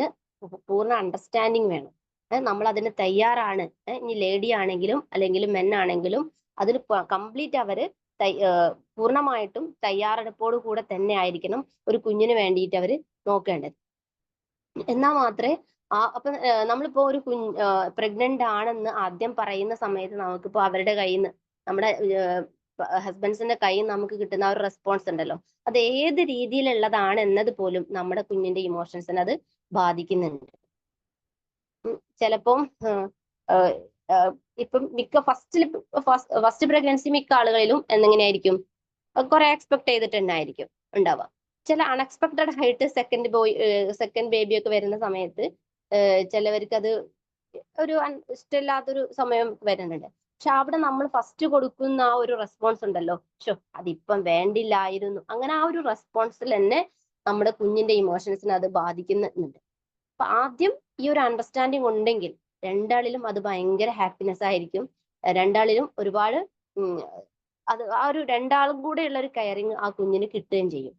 പൂർണ്ണ അണ്ടർസ്റ്റാൻഡിങ് വേണം. നമ്മൾ അതിന് തയ്യാറാണ്. ഇനി ലേഡി ആണെങ്കിലും അല്ലെങ്കിൽ മെൻ ആണെങ്കിലും അതിന് കംപ്ലീറ്റ് അവര് പൂർണ്ണമായിട്ടും തയ്യാറെടുപ്പോടു കൂടെ തന്നെ ആയിരിക്കണം ഒരു കുഞ്ഞിന് വേണ്ടിയിട്ട് അവര് നോക്കേണ്ടത്. എന്നാൽ മാത്രമേ അപ്പൊ നമ്മളിപ്പോ ഒരു പ്രഗ്നന്റ് ആണെന്ന് ആദ്യം പറയുന്ന സമയത്ത് നമുക്കിപ്പോ അവരുടെ കയ്യിൽ നിന്ന്, നമ്മുടെ ഹസ്ബൻഡ്സിന്റെ കയ്യിൽ നിന്ന് നമുക്ക് കിട്ടുന്ന ആ ഒരു റെസ്പോൺസ് ഉണ്ടല്ലോ, അത് ഏത് രീതിയിലുള്ളതാണ് എന്നത് പോലും നമ്മുടെ കുഞ്ഞിന്റെ ഇമോഷൻസിനെ അത് ബാധിക്കുന്നുണ്ട്. ചിലപ്പം ഇപ്പം ഫസ്റ്റ് പ്രഗ്നൻസി മിക്ക ആളുകളിലും എന്നെങ്ങനെയായിരിക്കും, കുറെ എക്സ്പെക്ട് ചെയ്തിട്ട് തന്നെ ആയിരിക്കും ഉണ്ടാവുക. ചില അൺഎക്സ്പെക്ടഡ് ആയിട്ട് സെക്കൻഡ് ബേബി ഒക്കെ വരുന്ന സമയത്ത് ചിലവർക്ക് അത് ഒരു ഇഷ്ടമില്ലാത്തൊരു സമയം വരുന്നുണ്ട്. പക്ഷെ അവിടെ നമ്മൾ ഫസ്റ്റ് കൊടുക്കുന്ന ആ ഒരു റെസ്പോൺസ് ഉണ്ടല്ലോ, അതിപ്പം വേണ്ടില്ലായിരുന്നു, അങ്ങനെ ആ ഒരു റെസ്പോൺസിൽ തന്നെ നമ്മുടെ കുഞ്ഞിന്റെ ഇമോഷൻസിനെ അത് ബാധിക്കുന്നുണ്ട്. അപ്പൊ ആദ്യം ഈ ഒരു അണ്ടർസ്റ്റാൻഡിങ് ഉണ്ടെങ്കിൽ രണ്ടാളിലും അത് ഭയങ്കര ഹാപ്പിനെസ് ആയിരിക്കും. രണ്ടാളിലും ഒരുപാട് ആ ഒരു രണ്ടാളും കൂടെ ഉള്ള ഒരു കെയറിങ് ആ കുഞ്ഞിന് കിട്ടുകയും ചെയ്യും.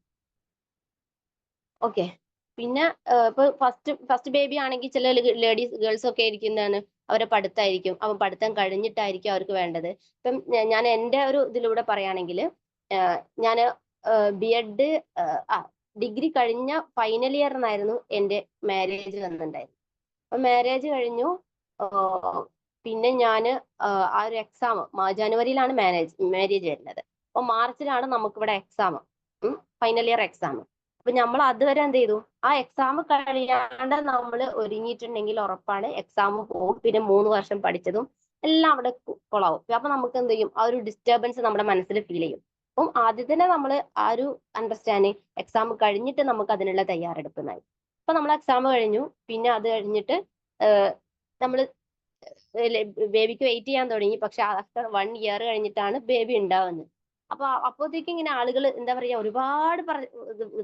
ഓക്കെ. പിന്നെ ഇപ്പൊ ഫസ്റ്റ് ബേബി ആണെങ്കിൽ ചില ഗേൾസ് ഒക്കെ ഇരിക്കുന്നതാണ് അവരെ പഠിത്തമായിരിക്കും. അവൻ പഠിത്തം കഴിഞ്ഞിട്ടായിരിക്കും അവർക്ക് വേണ്ടത്. ഇപ്പം ഞാൻ എൻ്റെ ഒരു ഇതിലൂടെ പറയുകയാണെങ്കിൽ ഞാൻ BEd ഡിഗ്രി കഴിഞ്ഞ ഫൈനൽ ഇയറിനായിരുന്നു എൻ്റെ മാരേജ് വന്നിട്ടുണ്ടായിരുന്നു. അപ്പൊ മാരേജ് കഴിഞ്ഞു. പിന്നെ ഞാൻ ആ ഒരു എക്സാം ജനുവരിയിലാണ് മാരേജ് വരുന്നത്. അപ്പൊ മാർച്ചിലാണ് നമുക്കിവിടെ എക്സാം, ഫൈനൽ ഇയർ എക്സാം. അപ്പൊ നമ്മൾ അതുവരെ എന്ത് ചെയ്തു, ആ എക്സാം കഴിയാണ്ട് നമ്മൾ ഒരുങ്ങിയിട്ടുണ്ടെങ്കിൽ ഉറപ്പാണ് എക്സാം പോകും. പിന്നെ 3 വർഷം പഠിച്ചതും എല്ലാം അവിടെ കൊളാവും. അപ്പൊ നമുക്ക് എന്ത് ചെയ്യും, ആ ഒരു ഡിസ്റ്റർബൻസ് നമ്മുടെ മനസ്സിൽ ഫീൽ ചെയ്യും. അപ്പം ആദ്യം തന്നെ നമ്മൾ ആ ഒരു അണ്ടർസ്റ്റാൻഡിങ് എക്സാം കഴിഞ്ഞിട്ട് നമുക്ക് അതിനുള്ള തയ്യാറെടുപ്പിനായി. അപ്പൊ നമ്മൾ എക്സാം കഴിഞ്ഞു. പിന്നെ അത് കഴിഞ്ഞിട്ട് നമ്മൾ ബേബിക്ക് വെയിറ്റ് ചെയ്യാൻ തുടങ്ങി. പക്ഷെ ആഫ്റ്റർ 1 ഇയർ കഴിഞ്ഞിട്ടാണ് ബേബി ഉണ്ടാവുന്നത്. അപ്പൊ അപ്പോഴത്തേക്കും ഇങ്ങനെ ആളുകൾ എന്താ പറയാ ഒരുപാട്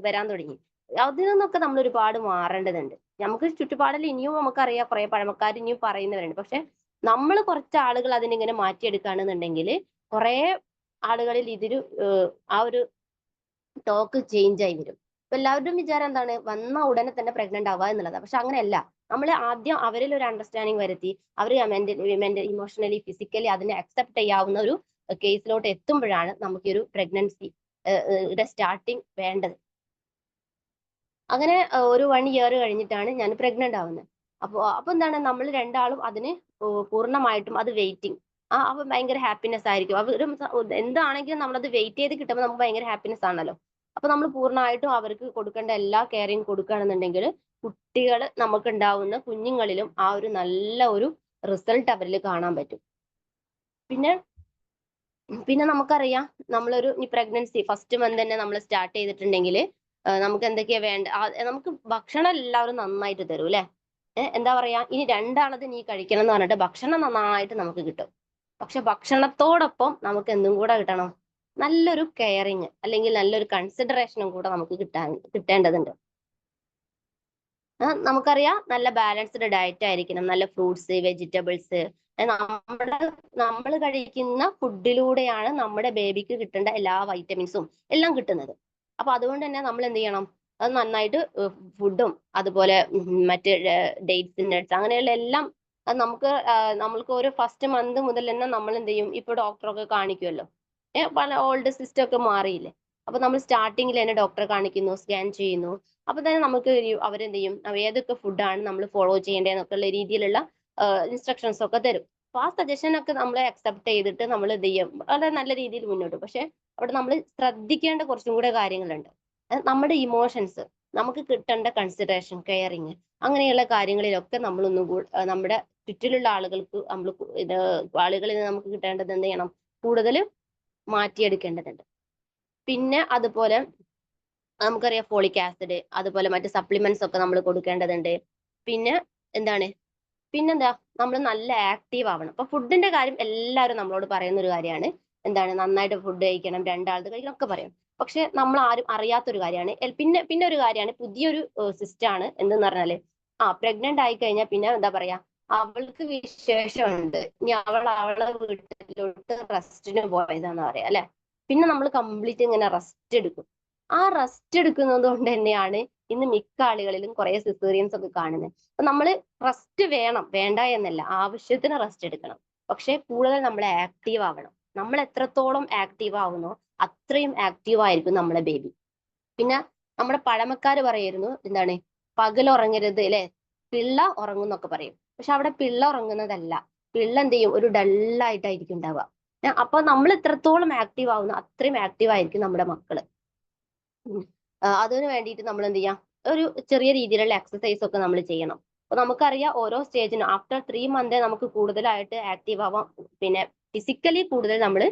വരാൻ തുടങ്ങി. അതിൽ നിന്നൊക്കെ നമ്മൾ ഒരുപാട് മാറേണ്ടതുണ്ട്. നമുക്ക് ചുറ്റുപാടിൽ ഇനിയും നമുക്കറിയാം കുറെ പഴമക്കാർ ഇനിയും പറയുന്നവരുണ്ട്. പക്ഷെ നമ്മൾ കുറച്ച് ആളുകൾ അതിനിങ്ങനെ മാറ്റിയെടുക്കുകയാണെന്നുണ്ടെങ്കിൽ കുറെ ആളുകളിൽ ആ ഒരു ടോക്ക് ചേഞ്ച് ആയി വരും. അപ്പൊ എല്ലാവരുടെയും വിചാരം എന്താണ്, വന്ന ഉടനെ തന്നെ പ്രഗ്നന്റ് ആവുക എന്നുള്ളതാണ്. പക്ഷെ അങ്ങനെയല്ല. നമ്മൾ ആദ്യം അവരിൽ ഒരു അണ്ടർസ്റ്റാൻഡിങ് വരുത്തി അവർ ഇമോഷണലി ഫിസിക്കലി അതിനെ അക്സെപ്റ്റ് ചെയ്യാവുന്ന ഒരു കേസിലോട്ട് എത്തുമ്പോഴാണ് നമുക്ക് ഒരു പ്രഗ്നൻസി സ്റ്റാർട്ടിങ് വേണ്ടത്. അങ്ങനെ ഒരു 1 ഇയർ കഴിഞ്ഞിട്ടാണ് ഞാൻ പ്രഗ്നന്റ് ആവുന്നത്. അപ്പൊ എന്താണ്, നമ്മൾ രണ്ടാളും അതിന് പൂർണ്ണമായിട്ടും അത് വെയിറ്റിംഗ്. അപ്പൊ ഭയങ്കര ഹാപ്പിനെസ് ആയിരിക്കും. അവർ എന്താണെങ്കിലും നമ്മളത് വെയിറ്റ് ചെയ്ത് കിട്ടുമ്പോൾ നമുക്ക് ഭയങ്കര ഹാപ്പിനെസ് ആണല്ലോ. അപ്പൊ നമ്മൾ പൂർണ്ണമായിട്ടും അവർക്ക് കൊടുക്കേണ്ട എല്ലാ കെയറിങ് കൊടുക്കുകയാണെന്നുണ്ടെങ്കിൽ കുട്ടികൾ നമുക്ക് ഉണ്ടാവുന്ന കുഞ്ഞുങ്ങളിലും ആ ഒരു നല്ല ഒരു റിസൾട്ട് അവരിൽ കാണാൻ പറ്റും. പിന്നെ നമുക്കറിയാം, നമ്മളൊരു പ്രഗ്നൻസി ഫസ്റ്റ് മന്ത് തന്നെ നമ്മൾ സ്റ്റാർട്ട് ചെയ്തിട്ടുണ്ടെങ്കിൽ നമുക്ക് എന്തൊക്കെയാ വേണ്ട, നമുക്ക് ഭക്ഷണം എല്ലാവരും നന്നായിട്ട് തരും അല്ലെ. എന്താ പറയാ, ഇനി രണ്ടാളത് നീ കഴിക്കണം എന്ന് പറഞ്ഞിട്ട് ഭക്ഷണം നന്നായിട്ട് നമുക്ക് കിട്ടും. പക്ഷെ ഭക്ഷണത്തോടൊപ്പം നമുക്ക് എന്തും കൂടെ കിട്ടണം, നല്ലൊരു കെയറിങ് അല്ലെങ്കിൽ നല്ലൊരു കൺസിഡറേഷനും കൂടെ നമുക്ക് കിട്ടേണ്ടതുണ്ട്. നമുക്കറിയാം, നല്ല ബാലൻസ്ഡ് ഡയറ്റ് ആയിരിക്കണം, നല്ല ഫ്രൂട്ട്സ് വെജിറ്റബിൾസ്. നമ്മൾ കഴിക്കുന്ന ഫുഡിലൂടെയാണ് നമ്മുടെ ബേബിക്ക് കിട്ടേണ്ട എല്ലാ വൈറ്റമിൻസും എല്ലാം കിട്ടുന്നത്. അപ്പൊ അതുകൊണ്ട് തന്നെ നമ്മൾ എന്ത് ചെയ്യണം, അത് നന്നായിട്ട് ഫുഡും അതുപോലെ മറ്റ് ഡേറ്റ്സ് നട്ട്സ് അങ്ങനെയുള്ള എല്ലാം നമ്മൾക്ക് ഒരു ഫസ്റ്റ് മന്ത് മുതൽ തന്നെ നമ്മൾ എന്ത് ചെയ്യും, ഇപ്പൊ ഡോക്ടറൊക്കെ കാണിക്കുമല്ലോ. പല ഓൾഡ് സിസ്റ്റം ഒക്കെ മാറിയില്ലേ. അപ്പൊ നമ്മൾ സ്റ്റാർട്ടിങ്ങിൽ തന്നെ ഡോക്ടറെ കാണിക്കുന്നു, സ്കാൻ ചെയ്യുന്നു. അപ്പൊ തന്നെ നമുക്ക് അവരെന്ത് ചെയ്യും, ഏതൊക്കെ ഫുഡാണ് നമ്മൾ ഫോളോ ചെയ്യേണ്ടതെന്നൊക്കെ ഉള്ള രീതിയിലുള്ള ഇൻസ്ട്രക്ഷൻസ് ഒക്കെ തരും. അപ്പൊ ആ സജഷൻ ഒക്കെ നമ്മൾ അക്സെപ്റ്റ് ചെയ്തിട്ട് നമ്മൾ എന്ത് ചെയ്യും, വളരെ നല്ല രീതിയിൽ മുന്നോട്ട്. പക്ഷെ അവിടെ നമ്മൾ ശ്രദ്ധിക്കേണ്ട കുറച്ചും കൂടെ കാര്യങ്ങളുണ്ട്. നമ്മുടെ ഇമോഷൻസ്, നമുക്ക് കിട്ടേണ്ട കൺസിഡറേഷൻ, കെയറിങ്, അങ്ങനെയുള്ള കാര്യങ്ങളിലൊക്കെ നമ്മളൊന്നും നമ്മുടെ ചുറ്റിലുള്ള ആളുകളിൽ നിന്ന് നമുക്ക് കിട്ടേണ്ടത് എന്ത് ചെയ്യണം, കൂടുതൽ മാറ്റിയെടുക്കേണ്ടതുണ്ട്. പിന്നെ അതുപോലെ നമുക്കറിയാം ഫോളിക് ആസിഡ് അതുപോലെ മറ്റ് സപ്ലിമെന്റ്സ് ഒക്കെ നമ്മൾ കൊടുക്കേണ്ടതുണ്ട്. പിന്നെ എന്താണ്, പിന്നെന്താ, നമ്മൾ നല്ല ആക്റ്റീവ് ആവണം. അപ്പൊ ഫുഡിന്റെ കാര്യം എല്ലാവരും നമ്മളോട് പറയുന്ന ഒരു കാര്യമാണ്. എന്താണ്, നന്നായിട്ട് ഫുഡ് കഴിക്കണം, രണ്ടാളത് കഴിക്കണം ഒക്കെ പറയും. പക്ഷെ നമ്മൾ ആരും അറിയാത്തൊരു കാര്യമാണ്. പിന്നെ ഒരു കാര്യമാണ്, പുതിയൊരു സിസ്റ്റം ആണ്. എന്തെന്ന് പറഞ്ഞാല് പ്രഗ്നന്റ് ആയി കഴിഞ്ഞാൽ പിന്നെ എന്താ പറയാ, അവൾക്ക് വിശേഷമുണ്ട്, ഇനി അവളെ വീട്ടിലോട്ട് റെസ്റ്റിന് പോയതാന്ന് പറയാം അല്ലെ. പിന്നെ നമ്മൾ കംപ്ലീറ്റ് ഇങ്ങനെ റെസ്റ്റ് എടുക്കും. ആ റെസ്റ്റ് എടുക്കുന്നത് കൊണ്ട് തന്നെയാണ് ഇന്ന് മിക്ക ആളുകളിലും കുറെ സിസേറിയൻസ് ഒക്കെ കാണുന്നത്. അപ്പൊ നമ്മൾ റെസ്റ്റ് വേണ്ട എന്നല്ല, ആവശ്യത്തിന് റെസ്റ്റ് എടുക്കണം. പക്ഷെ കൂടുതൽ നമ്മൾ ആക്റ്റീവ് ആവണം. നമ്മൾ എത്രത്തോളം ആക്റ്റീവ് ആവുന്നോ അത്രയും ആക്റ്റീവ് ആയിരിക്കും നമ്മുടെ ബേബി. പിന്നെ നമ്മുടെ പഴമക്കാര് പറയായിരുന്നു, എന്താണ്, പകൽ ഉറങ്ങരുത് അല്ലെ, പിള്ള ഉറങ്ങും എന്നൊക്കെ പറയും. പക്ഷെ അവിടെ പിള്ള ഉറങ്ങുന്നതല്ല, പിള്ള എന്ത് ചെയ്യും, ഒരു ഡള്ളായിട്ടായിരിക്കും ഉണ്ടാവുക. അപ്പൊ നമ്മൾ എത്രത്തോളം ആക്റ്റീവ് ആവുന്നു അത്രയും ആക്റ്റീവ് ആയിരിക്കും നമ്മുടെ മക്കള്. അതിന് വേണ്ടിയിട്ട് നമ്മൾ എന്ത് ചെയ്യാം, ഒരു ചെറിയ രീതിയിലുള്ള എക്സസൈസ് ഒക്കെ നമ്മൾ ചെയ്യണം. അപ്പൊ നമുക്കറിയാം, ഓരോ സ്റ്റേജിനും ആഫ്റ്റർ 3 മന്ത് നമുക്ക് കൂടുതലായിട്ട് ആക്റ്റീവ് ആവാം. പിന്നെ ഫിസിക്കലി കൂടുതൽ നമ്മൾ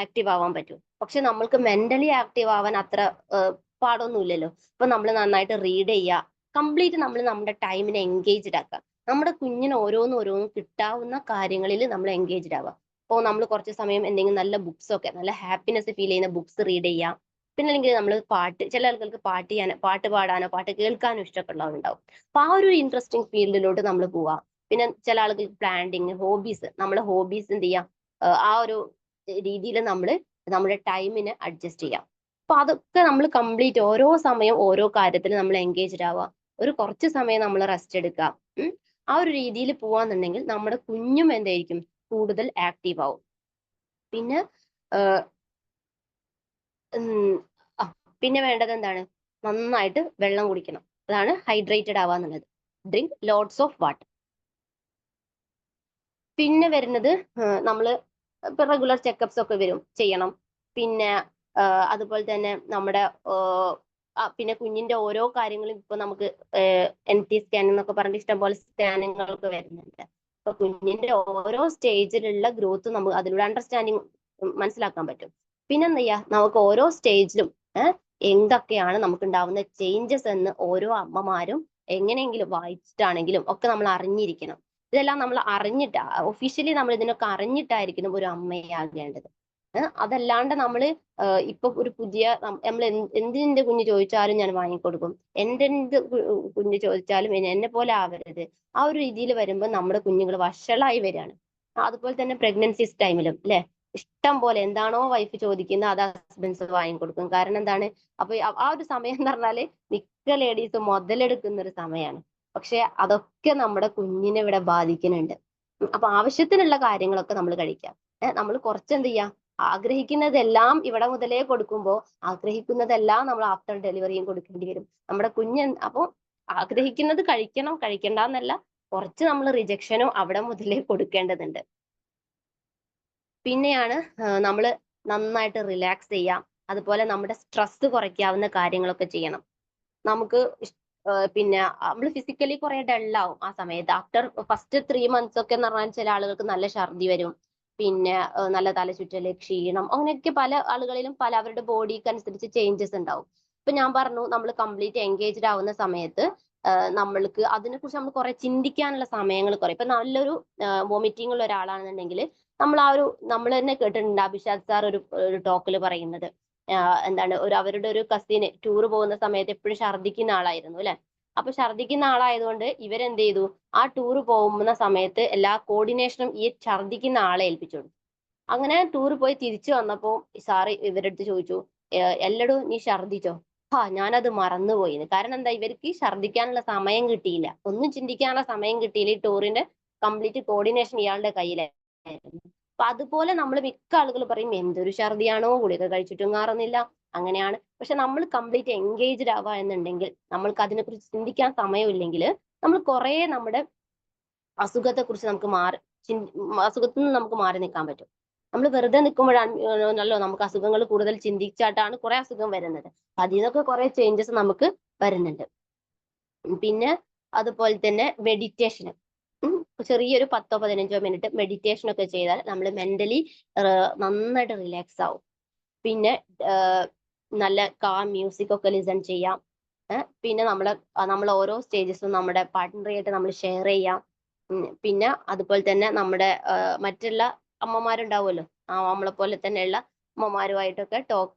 ആക്റ്റീവ് ആവാൻ പറ്റും. പക്ഷെ നമ്മൾക്ക് മെന്റലി ആക്റ്റീവ് ആവാൻ അത്ര പാടൊന്നുമില്ലല്ലോ. അപ്പൊ നമ്മൾ നന്നായിട്ട് റീഡ് ചെയ്യുക, കംപ്ലീറ്റ് നമ്മൾ നമ്മുടെ ടൈമിനെ എൻഗേജ്ഡ് ആക്കുക. നമ്മുടെ കുഞ്ഞിന് ഓരോന്നും കിട്ടാവുന്ന കാര്യങ്ങളിൽ നമ്മൾ എൻഗേജ്ഡ് ആവുക. അപ്പോൾ നമ്മൾ കുറച്ച് സമയം എന്തെങ്കിലും നല്ല ബുക്സ് ഒക്കെ, നല്ല ഹാപ്പിനെസ് ഫീൽ ചെയ്യുന്ന ബുക്സ് റീഡ് ചെയ്യാം. പിന്നെ അല്ലെങ്കിൽ നമ്മൾ ചില ആളുകൾക്ക് പാട്ട് പാടാനോ പാട്ട് കേൾക്കാനോ ഇഷ്ടമുള്ളവരുണ്ടാവും. അപ്പൊ ആ ഒരു ഇൻട്രസ്റ്റിംഗ് ഫീൽഡിലോട്ട് നമ്മൾ പോവാം. പിന്നെ ചില ആളുകൾക്ക് പ്ലാന്റിങ്, ഹോബീസ്, നമ്മളെ ഹോബീസ് എന്ത് ചെയ്യാം, ആ ഒരു രീതിയിൽ നമ്മൾ നമ്മുടെ ടൈമിനെ അഡ്ജസ്റ്റ് ചെയ്യാം. അപ്പൊ അതൊക്കെ നമ്മൾ കംപ്ലീറ്റ് ഓരോ സമയം ഓരോ കാര്യത്തിൽ നമ്മൾ എൻഗേജ്ഡ് ആവുക. ഒരു കുറച്ച് സമയം നമ്മൾ റെസ്റ്റ് എടുക്കുക. ആ ഒരു രീതിയിൽ പോവാന്നുണ്ടെങ്കിൽ നമ്മുടെ കുഞ്ഞും എന്തായിരിക്കും, കൂടുതൽ ആക്റ്റീവ് ആവും. പിന്നെ പിന്നെ വേണ്ടത് എന്താണ്, നന്നായിട്ട് വെള്ളം കുടിക്കണം. അതാണ് ഹൈഡ്രേറ്റഡ് ആവാന്നുള്ളത്. Drink lots of water. പിന്നെ വരുന്നത്, നമ്മൾ ഇപ്പൊ റെഗുലർ ചെക്കപ്സ് ഒക്കെ ചെയ്യണം. പിന്നെ അതുപോലെ തന്നെ നമ്മുടെ പിന്നെ കുഞ്ഞിന്റെ ഓരോ കാര്യങ്ങളും ഇപ്പൊ നമുക്ക് NT സ്കാൻ എന്നൊക്കെ പറഞ്ഞിട്ട് ഇഷ്ടംപോലെ സ്കാനിങ്ങുകളൊക്കെ വരുന്നുണ്ട്. അപ്പൊ കുഞ്ഞിന്റെ ഓരോ സ്റ്റേജിലുള്ള ഗ്രോത്ത് നമുക്ക് അതിലൂടെ അണ്ടർസ്റ്റാൻഡിങ് മനസ്സിലാക്കാൻ പറ്റും. പിന്നെ എന്താ ചെയ്യാ, നമുക്ക് ഓരോ സ്റ്റേജിലും എന്തൊക്കെയാണ് നമുക്ക് ഉണ്ടാവുന്ന ചേഞ്ചസ് എന്ന് ഓരോ അമ്മമാരും എങ്ങനെയെങ്കിലും വായിച്ചിട്ടാണെങ്കിലും ഒക്കെ നമ്മൾ അറിഞ്ഞിരിക്കണം. ഇതെല്ലാം നമ്മൾ അറിഞ്ഞിട്ട്, ഒഫീഷ്യലി നമ്മൾ ഇതിനൊക്കെ അറിഞ്ഞിട്ടായിരിക്കണം ഒരു അമ്മയാകേണ്ടത്. അതല്ലാണ്ട് നമ്മൾ ഇപ്പൊ ഒരു പുതിയ നമ്മൾ എന്തിന്റെ കുഞ്ഞ് ചോദിച്ചാലും ഞാൻ വാങ്ങിക്കൊടുക്കും, എന്ത് കുഞ്ഞ് ചോദിച്ചാലും എന്നെ പോലെ ആവരുത്, ആ ഒരു രീതിയിൽ വരുമ്പോൾ നമ്മുടെ കുഞ്ഞുങ്ങൾ വഷളായി വരികയാണ്. അതുപോലെ തന്നെ പ്രഗ്നൻസി ടൈമിലും അല്ലെ, ഇഷ്ടം പോലെ എന്താണോ വൈഫ് ചോദിക്കുന്നത് അത് ഹസ്ബൻഡ്സ് വാങ്ങിക്കൊടുക്കും. കാരണം എന്താണ്, അപ്പൊ ആ ഒരു സമയം എന്ന് പറഞ്ഞാല് മിക്ക ലേഡീസും മുതലെടുക്കുന്ന ഒരു സമയമാണ്. പക്ഷെ അതൊക്കെ നമ്മുടെ കുഞ്ഞിനെ ഇവിടെ ബാധിക്കുന്നുണ്ട്. അപ്പൊ ആവശ്യത്തിനുള്ള കാര്യങ്ങളൊക്കെ നമ്മൾ കഴിക്കാം. നമ്മൾ കുറച്ച് എന്ത് ചെയ്യാം, ആഗ്രഹിക്കുന്നതെല്ലാം ഇവിടെ മുതലേ കൊടുക്കുമ്പോൾ ആഗ്രഹിക്കുന്നതെല്ലാം നമ്മൾ ആഫ്റ്റർ ഡെലിവറിയും കൊടുക്കേണ്ടി വരും. നമ്മുടെ കുഞ്ഞ് അപ്പൊ ആഗ്രഹിക്കുന്നത് കഴിക്കണം, കഴിക്കണ്ടെന്നല്ല, കുറച്ച് നമ്മൾ റിജക്ഷനും അവിടെ മുതലേ കൊടുക്കേണ്ടതുണ്ട്. പിന്നെയാണ് നമ്മൾ നന്നായിട്ട് റിലാക്സ് ചെയ്യാം. അതുപോലെ നമ്മുടെ സ്ട്രെസ് കുറയ്ക്കാവുന്ന കാര്യങ്ങളൊക്കെ ചെയ്യണം. നമുക്ക് പിന്നെ നമ്മൾ ഫിസിക്കലി കുറെ ഡള്ളാവും ആ സമയത്ത്. ആഫ്റ്റർ ഫസ്റ്റ് 3 months ഒക്കെ എന്ന് പറഞ്ഞാൽ ചില ആളുകൾക്ക് നല്ല ഛർദി വരും, പിന്നെ നല്ല തലചുറ്റല്, ക്ഷീണം, അങ്ങനെയൊക്കെ പല ആളുകളിലും പല അവരുടെ ബോഡിക്ക് അനുസരിച്ച് ചേഞ്ചസ് ഉണ്ടാവും. ഇപ്പൊ ഞാൻ പറഞ്ഞു, നമ്മൾ കംപ്ലീറ്റ് എൻഗേജ്ഡ് ആവുന്ന സമയത്ത് നമ്മൾക്ക് അതിനെക്കുറിച്ച് നമ്മൾ കുറെ ചിന്തിക്കാനുള്ള സമയങ്ങൾ കുറയും. ഇപ്പൊ നല്ലൊരു വോമിറ്റിംഗ് ഉള്ള ഒരാളാണെന്നുണ്ടെങ്കിൽ നമ്മൾ തന്നെ കേട്ടിട്ടുണ്ട്, അഭിഷാദ് സാർ ഒരു ടോക്കിൽ പറയുന്നത് എന്താണ്, അവരുടെ ഒരു കസിന് ടൂർ പോകുന്ന സമയത്ത് എപ്പോഴും ഛർദ്ദിക്കുന്ന ആളായിരുന്നു അല്ലെ. അപ്പൊ ഛർദ്ദിക്കുന്ന ആളായതുകൊണ്ട് ഇവരെന്ത് ചെയ്തു, ആ ടൂർ പോകുന്ന സമയത്ത് എല്ലാ കോർഡിനേഷനും ഈ ഛർദ്ദിക്കുന്ന ആളെ ഏൽപ്പിച്ചു കൊടുത്തു. അങ്ങനെ ടൂർ പോയി തിരിച്ചു വന്നപ്പോ സാറ് ഇവരുടെ അടുത്ത് ചോദിച്ചു, എല്ലടോ നീ ഛർദ്ദിച്ചോ? ഞാനത് മറന്നുപോയിന്ന്. കാരണം എന്താ, ഇവർക്ക് ഛർദ്ദിക്കാനുള്ള സമയം കിട്ടിയില്ല, ഒന്നും ചിന്തിക്കാനുള്ള സമയം കിട്ടിയില്ല. ഈ ടൂറിന്റെ കംപ്ലീറ്റ് കോർഡിനേഷൻ ഇയാളുടെ കയ്യിലായിരുന്നു. അപ്പൊ അതുപോലെ നമ്മൾ മിക്ക ആളുകൾ പറയും, എന്തൊരു ഛർദിയാണോ, ഗുളിക കഴിച്ചിട്ടും മാറുന്നില്ല, അങ്ങനെയാണ്. പക്ഷെ നമ്മൾ കംപ്ലീറ്റ് എൻഗേജ്ഡ് ആവുക എന്നുണ്ടെങ്കിൽ, നമ്മൾക്ക് അതിനെക്കുറിച്ച് ചിന്തിക്കാൻ സമയമില്ലെങ്കിൽ, നമ്മൾ കുറെ നമ്മുടെ അസുഖത്തെ കുറിച്ച് നമുക്ക് അസുഖത്തിൽ നിന്ന് നമുക്ക് മാറി നിൽക്കാൻ പറ്റും. നമ്മൾ വെറുതെ നിൽക്കുമ്പോഴാണല്ലോ നമുക്ക് അസുഖങ്ങൾ കൂടുതൽ ചിന്തിച്ചായിട്ടാണ് കുറെ അസുഖം വരുന്നത്. അതിൽ നിന്നൊക്കെ കുറെ ചേഞ്ചസ് നമുക്ക് വരുന്നുണ്ട്. പിന്നെ അതുപോലെ തന്നെ മെഡിറ്റേഷൻ, ചെറിയൊരു 10-15 മിനിറ്റ് മെഡിറ്റേഷൻ ഒക്കെ ചെയ്താൽ നമ്മൾ മെന്റലി നന്നായിട്ട് റിലാക്സ് ആവും. പിന്നെ നല്ല കാം മ്യൂസിക് ഒക്കെ ലിസൺ ചെയ്യാം. പിന്നെ നമ്മൾ ഓരോ സ്റ്റേജസും നമ്മുടെ പാർട്ട്ണറായിട്ട് നമ്മൾ ഷെയർ ചെയ്യാം. പിന്നെ അതുപോലെ തന്നെ നമ്മുടെ മറ്റുള്ള അമ്മമാരുണ്ടാവുമല്ലോ, നമ്മളെ പോലെ തന്നെയുള്ള അമ്മമാരുമായിട്ടൊക്കെ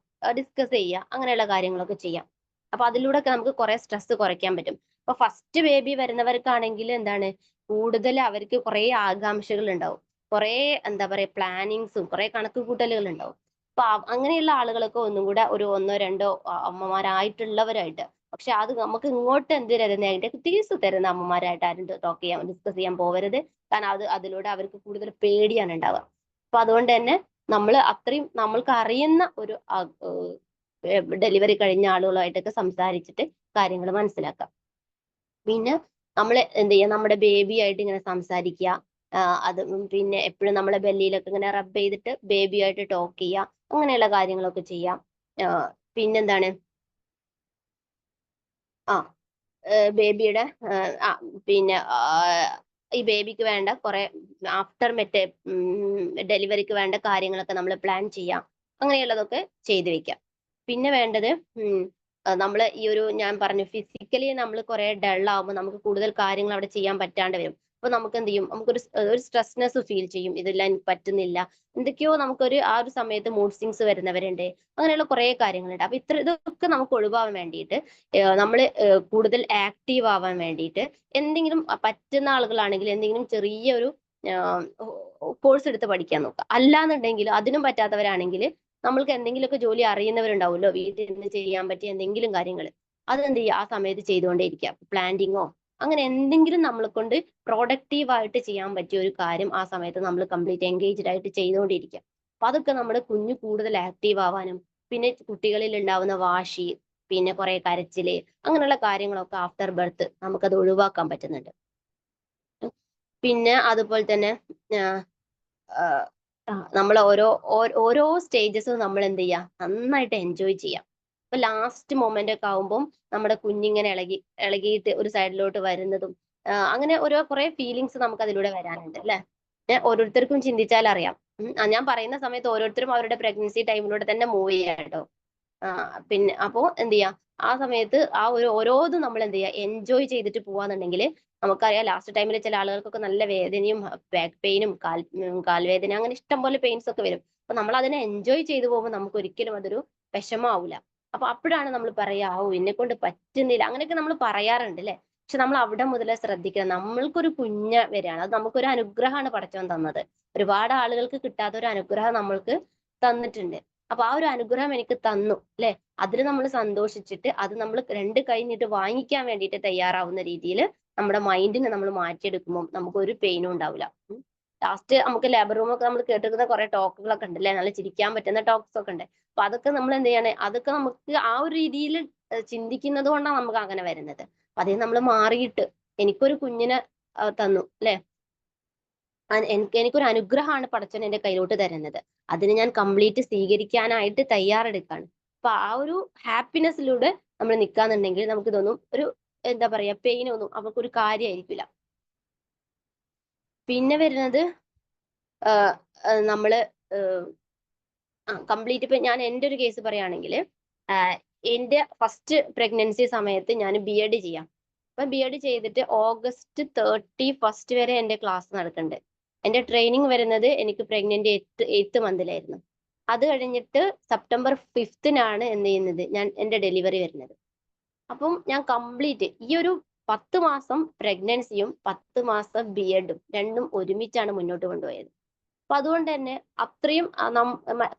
ഡിസ്കസ് ചെയ്യുക, അങ്ങനെയുള്ള കാര്യങ്ങളൊക്കെ ചെയ്യാം. അപ്പൊ അതിലൂടെ ഒക്കെ നമുക്ക് കുറെ സ്ട്രെസ് കുറയ്ക്കാൻ പറ്റും. അപ്പൊ ഫസ്റ്റ് ബേബി വരുന്നവർക്കാണെങ്കിൽ എന്താണ്, കൂടുതൽ അവർക്ക് കുറെ ആകാംക്ഷകൾ ഉണ്ടാവും, കുറെ എന്താ പറയാ പ്ലാനിങ്സും കുറെ കണക്ക് കൂട്ടലുകൾ ഉണ്ടാവും. അപ്പൊ അങ്ങനെയുള്ള ആളുകളൊക്കെ ഒന്നും കൂടെ ഒരു 1-2 അമ്മമാരായിട്ടുള്ളവരായിട്ട്, പക്ഷെ അത് നമുക്ക് ഇങ്ങോട്ട് എന്ത് തരുന്നതായിട്ട് തിരിച്ചു തരുന്ന അമ്മമാരായിട്ട് ആരും ഡിസ്കസ് ചെയ്യാൻ പോകരുത്. കാരണം അതിലൂടെ അവർക്ക് കൂടുതൽ പേടിയാണ് ഉണ്ടാവുക. അപ്പൊ അതുകൊണ്ട് തന്നെ നമ്മൾ അത്രയും നമ്മൾക്ക് അറിയുന്ന ഒരു ഡെലിവറി കഴിഞ്ഞ ആളുകളുമായിട്ടൊക്കെ സംസാരിച്ചിട്ട് കാര്യങ്ങൾ മനസ്സിലാക്കാം. പിന്നെ നമ്മൾ എന്ത് ചെയ്യുക, നമ്മുടെ ബേബി ആയിട്ട് ഇങ്ങനെ സംസാരിക്കുക, അത് പിന്നെ എപ്പോഴും നമ്മളെ ബെല്ലിയിലൊക്കെ ഇങ്ങനെ റബ്ബ് ചെയ്തിട്ട് ബേബി ആയിട്ട് ടോക്ക് ചെയ്യുക, അങ്ങനെയുള്ള കാര്യങ്ങളൊക്കെ ചെയ്യാം. പിന്നെന്താണ്, ബേബിയുടെ പിന്നെ ഈ ബേബിക്ക് വേണ്ട കുറെ ആഫ്റ്റർ ഡെലിവറിക്ക് വേണ്ട കാര്യങ്ങളൊക്കെ നമ്മൾ പ്ലാൻ ചെയ്യാം, അങ്ങനെയുള്ളതൊക്കെ ചെയ്തു വെക്കാം. പിന്നെ വേണ്ടത് നമ്മൾ ഞാൻ പറഞ്ഞു, ഫിസിക്കലി നമ്മൾ കുറെ ഡൾ ആവുമ്പോൾ നമുക്ക് കൂടുതൽ കാര്യങ്ങൾ അവിടെ ചെയ്യാൻ പറ്റാണ്ട് വരും. അപ്പൊ നമുക്ക് എന്ത് ചെയ്യും, നമുക്കൊരു സ്ട്രെസ്നെസ് ഫീൽ ചെയ്യും, ഇതെല്ലാം എനിക്ക് പറ്റുന്നില്ല, എന്തൊക്കെയോ നമുക്കൊരു ആ ഒരു സമയത്ത് മൂഡ് സ്വിങ്സ് വരുന്നവരുണ്ട്, അങ്ങനെയുള്ള കുറെ കാര്യങ്ങളുണ്ട്. അപ്പൊ ഇതൊക്കെ നമുക്ക് ഒഴിവാകാൻ വേണ്ടിയിട്ട് നമ്മൾ കൂടുതൽ ആക്റ്റീവ് ആവാൻ വേണ്ടിയിട്ട് എന്തെങ്കിലും പറ്റുന്ന ആളുകളാണെങ്കിൽ എന്തെങ്കിലും ചെറിയൊരു കോഴ്സ് എടുത്ത് പഠിക്കാൻ നോക്കുക. അല്ലാന്നുണ്ടെങ്കിൽ അതിനും പറ്റാത്തവരാണെങ്കിൽ നമ്മൾക്ക് എന്തെങ്കിലുമൊക്കെ ജോലി അറിയുന്നവരുണ്ടാവുമല്ലോ, വീട്ടിൽ നിന്ന് ചെയ്യാൻ പറ്റിയ എന്തെങ്കിലും കാര്യങ്ങൾ, അതെന്ത് ചെയ്യുക, ആ സമയത്ത് ചെയ്തുകൊണ്ടേയിരിക്കുക. പ്ലാന്റിങ്ങോ അങ്ങനെ എന്തെങ്കിലും നമ്മളെ കൊണ്ട് പ്രൊഡക്റ്റീവായിട്ട് ചെയ്യാൻ പറ്റിയ ഒരു കാര്യം ആ സമയത്ത് നമ്മൾ കംപ്ലീറ്റ് എൻഗേജ്ഡ് ആയിട്ട് ചെയ്തുകൊണ്ടിരിക്കുക. അപ്പൊ അതൊക്കെ നമ്മുടെ കുഞ്ഞ് കൂടുതൽ ആക്റ്റീവ് ആവാനും, പിന്നെ കുട്ടികളിൽ ഉണ്ടാവുന്ന വാശി, പിന്നെ കുറെ കരച്ചില്, അങ്ങനെയുള്ള കാര്യങ്ങളൊക്കെ ആഫ്റ്റർ ബർത്ത് നമുക്കത് ഒഴിവാക്കാൻ പറ്റുന്നുണ്ട്. പിന്നെ അതുപോലെ തന്നെ നമ്മൾ ഓരോ സ്റ്റേജസും നമ്മൾ എന്ത് ചെയ്യുക, നന്നായിട്ട് എൻജോയ് ചെയ്യാം. ഇപ്പൊ ലാസ്റ്റ് മൊമെന്റ് ഒക്കെ ആവുമ്പം നമ്മുടെ കുഞ്ഞിങ്ങനെ ഇളകിയിട്ട് ഒരു സൈഡിലോട്ട് വരുന്നതും, അങ്ങനെ കുറെ ഫീലിങ്സ് നമുക്ക് അതിലൂടെ വരാനുണ്ട് അല്ലെ. ഓരോരുത്തർക്കും ചിന്തിച്ചാൽ അറിയാം. ഞാൻ പറയുന്ന സമയത്ത് ഓരോരുത്തരും അവരുടെ പ്രഗ്നൻസി ടൈമിലൂടെ തന്നെ മൂവ് ചെയ്യാം കേട്ടോ. പിന്നെ അപ്പോ എന്ത് ചെയ്യാം, ആ സമയത്ത് ഓരോന്നും നമ്മൾ എന്ത് ചെയ്യുക, എൻജോയ് ചെയ്തിട്ട് പോവാന്നുണ്ടെങ്കിൽ നമുക്കറിയാം ലാസ്റ്റ് ടൈമിൽ ചില ആളുകൾക്കൊക്കെ നല്ല വേദനയും ബാക്ക് പെയിനും കാൽവേദന, അങ്ങനെ ഇഷ്ടം പോലെ പെയിൻസ് ഒക്കെ വരും. അപ്പൊ നമ്മൾ അതിനെ എൻജോയ് ചെയ്തു പോകുമ്പോൾ നമുക്ക് ഒരിക്കലും അതൊരു വിഷമാവൂല. അപ്പൊ അപ്പോഴാണ് നമ്മൾ പറയാ, എന്നെ കൊണ്ട് പറ്റുന്നില്ല, അങ്ങനെയൊക്കെ നമ്മൾ പറയാറുണ്ട് അല്ലെ. പക്ഷെ നമ്മൾ അവിടെ മുതലേ ശ്രദ്ധിക്കണം. നമ്മൾക്കൊരു കുഞ്ഞ വരികയാണ്, അത് നമുക്കൊരു അനുഗ്രഹമാണ് പടച്ചവൻ തന്നത്. ഒരുപാട് ആളുകൾക്ക് കിട്ടാത്ത ഒരു അനുഗ്രഹം നമ്മൾക്ക് തന്നിട്ടുണ്ട്. അപ്പൊ ആ ഒരു അനുഗ്രഹം എനിക്ക് തന്നു അല്ലെ, അതിൽ നമ്മൾ സന്തോഷിച്ചിട്ട് അത് നമ്മൾ 2 കൈ നീട്ടി വാങ്ങിക്കാൻ വേണ്ടിയിട്ട് തയ്യാറാവുന്ന രീതിയിൽ നമ്മുടെ മൈൻഡിനെ നമ്മൾ മാറ്റിയെടുക്കുമ്പോൾ നമുക്ക് ഒരു പെയിനും ഉണ്ടാവില്ല. ലാസ്റ്റ് നമുക്ക് ലേബർ റൂമൊക്കെ നമ്മൾ കേട്ടിരിക്കുന്ന കുറെ ടോക്കുകളൊക്കെ ഉണ്ട് അല്ലെ, നല്ല ചിരിക്കാൻ പറ്റുന്ന ടോക്സ് ഒക്കെ ഉണ്ട്. അപ്പൊ അതൊക്കെ നമ്മൾ എന്ത് ചെയ്യണേ, അതൊക്കെ നമുക്ക് ആ ഒരു രീതിയിൽ ചിന്തിക്കുന്നത് കൊണ്ടാണ് നമുക്ക് അങ്ങനെ വരുന്നത്. അപ്പൊ അതിൽ നമ്മൾ മാറിയിട്ട് എനിക്കൊരു കുഞ്ഞിനെ തന്നു അല്ലെ, എനിക്കൊരു അനുഗ്രഹമാണ് പടച്ചവൻ എന്റെ കയ്യിലോട്ട് തരുന്നത്. അതിന് ഞാൻ കംപ്ലീറ്റ് സ്വീകരിക്കാനായിട്ട് തയ്യാറെടുക്കാണ്. അപ്പൊ ആ ഒരു ഹാപ്പിനെസ്സിലൂടെ നമ്മൾ നിൽക്കാന്നുണ്ടെങ്കിൽ നമുക്ക് തോന്നും ഒരു എന്താ പറയാ പെയിനൊന്നും അവർക്കൊരു കാര്യമായിരിക്കില്ല. പിന്നെ വരുന്നത് നമ്മള് കംപ്ലീറ്റ് ഇപ്പൊ ഞാൻ എൻ്റെ ഒരു കേസ് പറയുകയാണെങ്കിൽ എൻ്റെ ഫസ്റ്റ് പ്രഗ്നൻസി സമയത്ത് ഞാൻ BEd ചെയ്യാം. അപ്പൊ BEd ചെയ്തിട്ട് August 31 വരെ എൻ്റെ ക്ലാസ് നടക്കുന്നുണ്ട്. എൻ്റെ ട്രെയിനിങ് വരുന്നത് എനിക്ക് പ്രഗ്നന്റ് 8th മന്തിലായിരുന്നു. അത് കഴിഞ്ഞിട്ട് September 5th എന്ത് ചെയ്യുന്നത് ഞാൻ എൻ്റെ ഡെലിവറി വരുന്നത്. അപ്പം ഞാൻ കംപ്ലീറ്റ് ഈ ഒരു 10 മാസം പ്രഗ്നൻസിയും 10 മാസം BEdഉം രണ്ടും ഒരുമിച്ചാണ് മുന്നോട്ട് കൊണ്ടുപോയത്. അപ്പൊ അതുകൊണ്ട് തന്നെ അത്രയും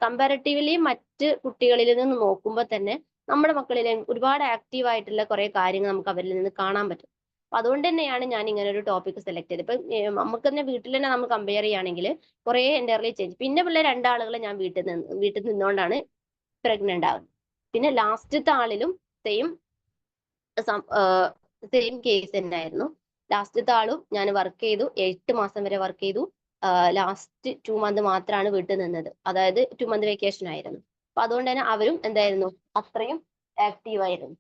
കമ്പാരിറ്റീവ്ലി മറ്റ് കുട്ടികളിൽ നിന്ന് നോക്കുമ്പോൾ തന്നെ നമ്മുടെ മക്കളിൽ ഒരുപാട് ആക്റ്റീവ് ആയിട്ടുള്ള കുറെ കാര്യങ്ങൾ നമുക്ക് അവരിൽ നിന്ന് കാണാൻ പറ്റും. അപ്പൊ അതുകൊണ്ട് തന്നെയാണ് ഞാൻ ഇങ്ങനെ ഒരു ടോപ്പിക് സെലക്ട് ചെയ്തത്. ഇപ്പൊ നമുക്ക് തന്നെ വീട്ടിൽ തന്നെ നമ്മൾ കമ്പയർ ചെയ്യുകയാണെങ്കിൽ കുറെ എൻ്റർലി ചേഞ്ച്. പിന്നെ പിള്ളേർ 2 ആളുകളെ ഞാൻ വീട്ടിൽ നിന്നുകൊണ്ടാണ് പ്രഗ്നന്റ് ആവുന്നത്. പിന്നെ ലാസ്റ്റത്തെ ആളിലും സെയിം കേസ് തന്നെയായിരുന്നു. ലാസ്റ്റത്തെ ആളും ഞാൻ വർക്ക് ചെയ്തു, 8 മാസം വരെ വർക്ക് ചെയ്തു. ലാസ്റ്റ് 2 മന്ത് മാത്രമാണ് വീട്ടിൽ നിന്നത്, അതായത് 2 മന്ത് വെക്കേഷൻ ആയിരുന്നു. അപ്പൊ അതുകൊണ്ട് തന്നെ അവരും എന്തായിരുന്നു അത്രയും ആക്റ്റീവ് ആയിരുന്നു.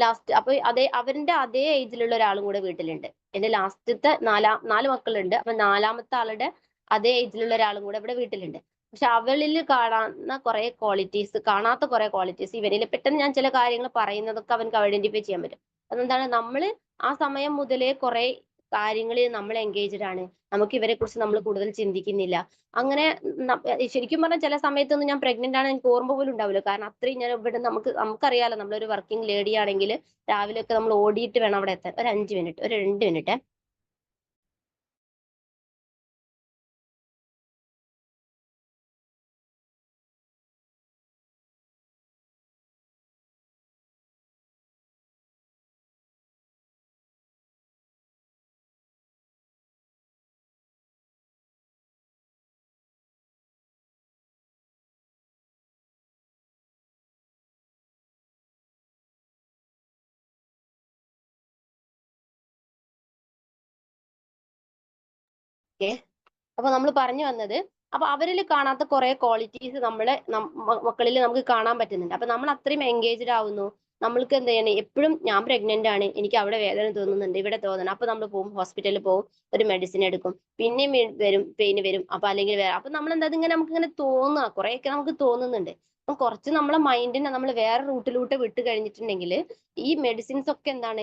ലാസ്റ്റ് അപ്പൊ അവരുടെ അതേ ഏജിലുള്ള ഒരാളും കൂടെ വീട്ടിലുണ്ട്. എന്റെ ലാസ്റ്റത്തെ 4 മക്കളുണ്ട്. അപ്പൊ 4ാമത്തെ ആളുടെ അതേ ഏജിലുള്ള ഒരാളും കൂടെ ഇവിടെ വീട്ടിലുണ്ട്. പക്ഷെ അവളിൽ കാണാത്ത കുറെ ക്വാളിറ്റീസ് ഇവരിൽ പെട്ടെന്ന് ഞാൻ ചില കാര്യങ്ങൾ പറയുന്നതൊക്കെ അവർക്ക് ഐഡന്റിഫൈ ചെയ്യാൻ പറ്റും. അതെന്താണ്, നമ്മള് ആ സമയം മുതലേ കുറെ കാര്യങ്ങളിൽ നമ്മൾ എൻഗേജ്ഡ് ആണ്. നമുക്ക് ഇവരെ കുറിച്ച് നമ്മൾ കൂടുതൽ ചിന്തിക്കുന്നില്ല. അങ്ങനെ ശരിക്കും പറഞ്ഞാൽ ചില സമയത്തൊന്നും ഞാൻ പ്രഗ്നന്റ് ആണ് എനിക്ക് ഓർമ്മ പോലും ഉണ്ടാവില്ല. കാരണം അത്രയും ഞാൻ ഇവിടെ നമുക്കറിയാലോ, നമ്മളൊരു വർക്കിംഗ് ലേഡി ആണെങ്കിൽ രാവിലെ ഒക്കെ നമ്മൾ ഓടിയിട്ട് വേണം അവിടെ എത്താൻ. ഒരു 5 മിനിറ്റ്, ഒരു 2 മിനിറ്റ്. ഓക്കെ, അപ്പൊ നമ്മൾ പറഞ്ഞു വന്നത്, അപ്പൊ അവരിൽ കാണാത്ത കുറെ ക്വാളിറ്റീസ് നമ്മളെ മക്കളിൽ നമുക്ക് കാണാൻ പറ്റുന്നുണ്ട്. അപ്പൊ നമ്മൾ അത്രയും എൻഗേജ്ഡ് ആവുന്നു. നമ്മൾക്ക് എന്ത് ചെയ്യണം, എപ്പോഴും ഞാൻ പ്രഗ്നന്റ് ആണ്, എനിക്ക് അവിടെ വേദന തോന്നുന്നുണ്ട്, ഇവിടെ തോന്നണം. അപ്പൊ നമ്മൾ പോകും, ഹോസ്പിറ്റലിൽ പോകും, ഒരു മെഡിസിൻ എടുക്കും, പിന്നെയും വരും, പെയിന് വരും. അപ്പൊ അല്ലെങ്കിൽ വേറെ, അപ്പൊ നമ്മൾ എന്താ ഇങ്ങനെ നമുക്ക് ഇങ്ങനെ തോന്നുക, കുറെയൊക്കെ നമുക്ക് തോന്നുന്നുണ്ട്. അപ്പൊ കുറച്ച് നമ്മളെ മൈൻഡിനെ നമ്മൾ വേറെ റൂട്ടിലൂടെ വിട്ട് കഴിഞ്ഞിട്ടുണ്ടെങ്കിൽ ഈ മെഡിസിൻസ് ഒക്കെ എന്താണ്